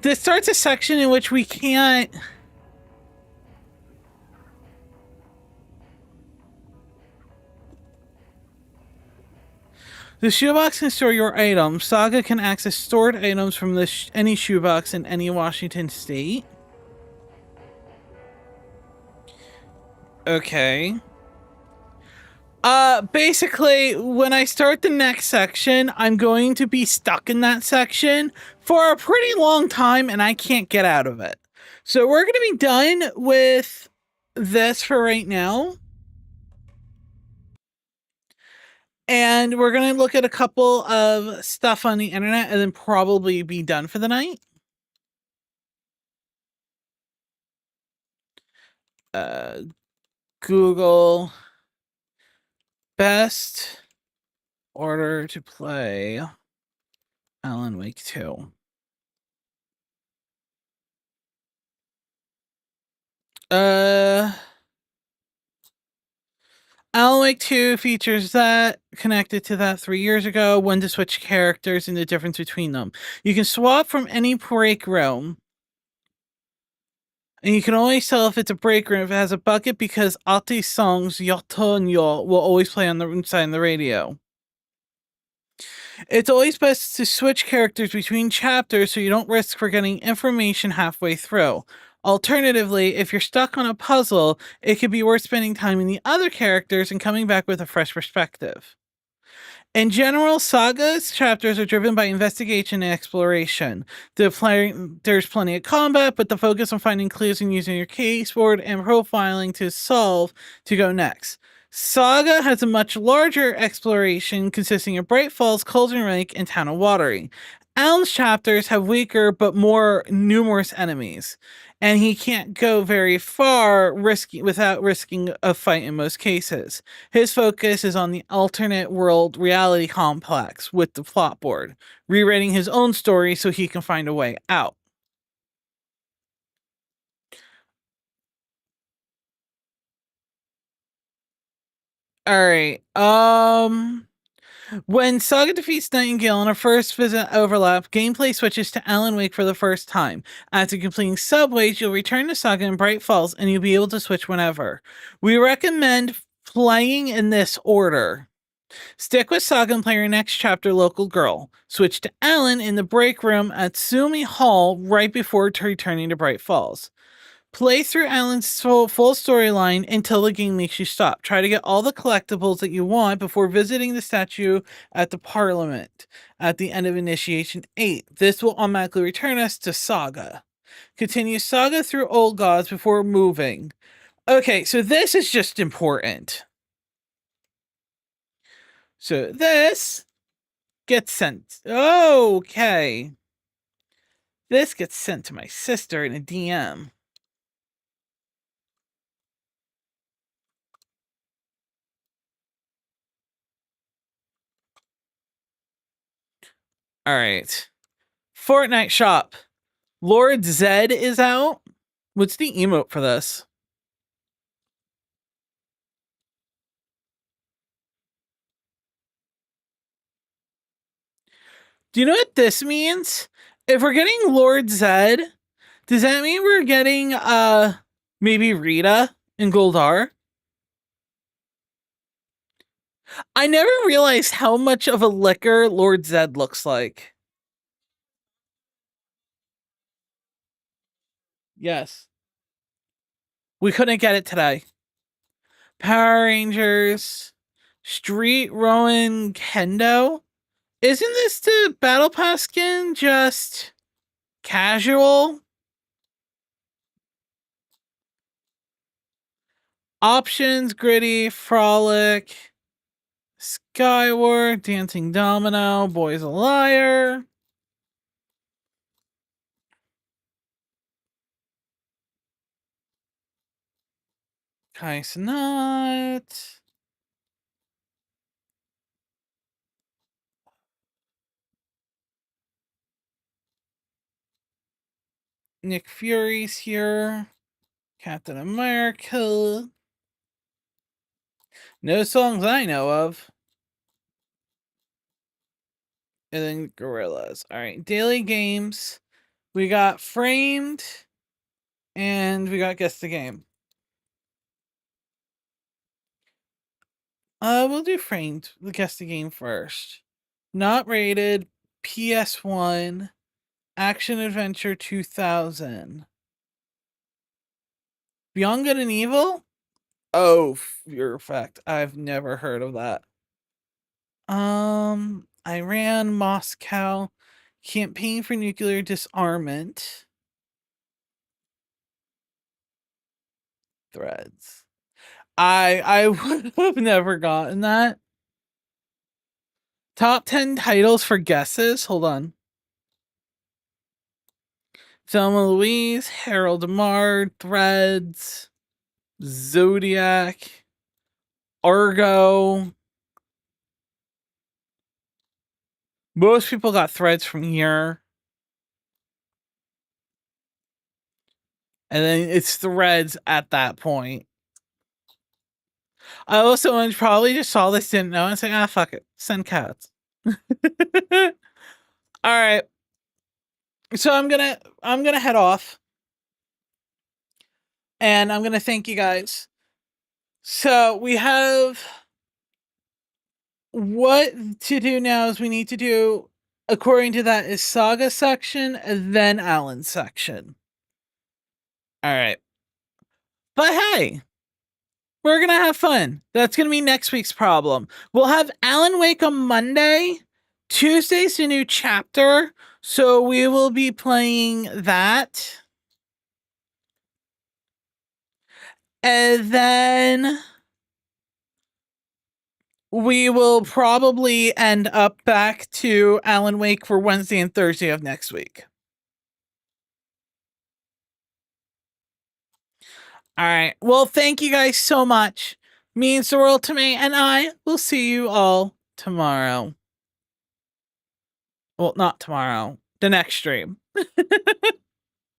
this starts a section in which we can't... The shoebox can store your items. Saga can access stored items from any shoebox in any Washington state. Okay. Basically, when I start the next section, I'm going to be stuck in that section for a pretty long time, and I can't get out of it. So we're going to be done with this for right now. And we're going to look at a couple of stuff on the internet and then probably be done for the night. Google best order to play Alan Wake 2. Alan Wake 2 features that connected to that 3 years ago, when to switch characters and the difference between them. You can swap from any break room. And you can always tell if it's a break room if it has a bucket, because Ati songs Yotonyo will always play on the inside of the radio. It's always best to switch characters between chapters so you don't risk forgetting information halfway through. Alternatively, if you're stuck on a puzzle, it could be worth spending time in the other characters and coming back with a fresh perspective. In general, Saga's chapters are driven by investigation and exploration. There's plenty of combat, but the focus on finding clues and using your caseboard and profiling to solve to go next. Saga has a much larger exploration consisting of Bright Falls, Cauldron Lake, and Town of Watery. Alan's chapters have weaker but more numerous enemies, and he can't go very far without risking a fight in most cases. His focus is on the alternate world reality complex with the plot board, rewriting his own story so he can find a way out. Alright, when Saga defeats Nightingale on her first visit overlap, gameplay switches to Alan Wake for the first time. After completing subways, you'll return to Saga in Bright Falls, and you'll be able to switch whenever. We recommend playing in this order. Stick with Saga and play your next chapter, Local Girl. Switch to Alan in the break room at Sumi Hall right before returning to Bright Falls. Play through Alan's full storyline until the game makes you stop. Try to get all the collectibles that you want before visiting the statue at the Parliament at the end of Initiation 8. This will automatically return us to Saga. Continue Saga through Old Gods before moving. Okay, so this is just important. So this gets sent. Okay. This gets sent to my sister in a DM. All right. Fortnite shop. Lord Zed is out. What's the emote for this? Do you know what this means? If we're getting Lord Zed, does that mean we're getting maybe Rita and Goldar? I never realized how much of a liquor Lord Zed looks like. Yes. We couldn't get it today. Power Rangers. Street Rowan Kendo. Isn't this the Battle Pass skin just casual? Options, Gritty, Frolic, Skyward, Dancing Domino, Boy's a Liar. Kaisenat. Nick Fury's here. Captain America. No songs I know of. And then Gorillas. All right, daily games. We got Framed. And we got Guess the Game. We'll do Framed. Guess the Game first. Not rated. PS1. Action Adventure 2000. Beyond Good and Evil? Oh, you're a fact. I've never heard of that. Iran, Moscow, Campaign for Nuclear Disarmament. Threads. I would have never gotten that. Top 10 titles for guesses. Hold on. Thelma Louise, Harold Amar, Threads, Zodiac, Argo. Most people got Threads from here. And then it's Threads at that point. I also probably just saw this, didn't know, and said, fuck it. Send cats. All right. So I'm gonna head off. And I'm gonna thank you guys. So we have what to do now is we need to do, according to that, is Saga section and then Alan's section. All right. But hey, we're going to have fun. That's going to be next week's problem. We'll have Alan Wake on Monday. Tuesday's a new chapter. So we will be playing that. And then we will probably end up back to Alan Wake for Wednesday and Thursday of next week. All right. Well, thank you guys so much. Means the world to me, and I will see you all tomorrow. Well, not tomorrow. The next stream.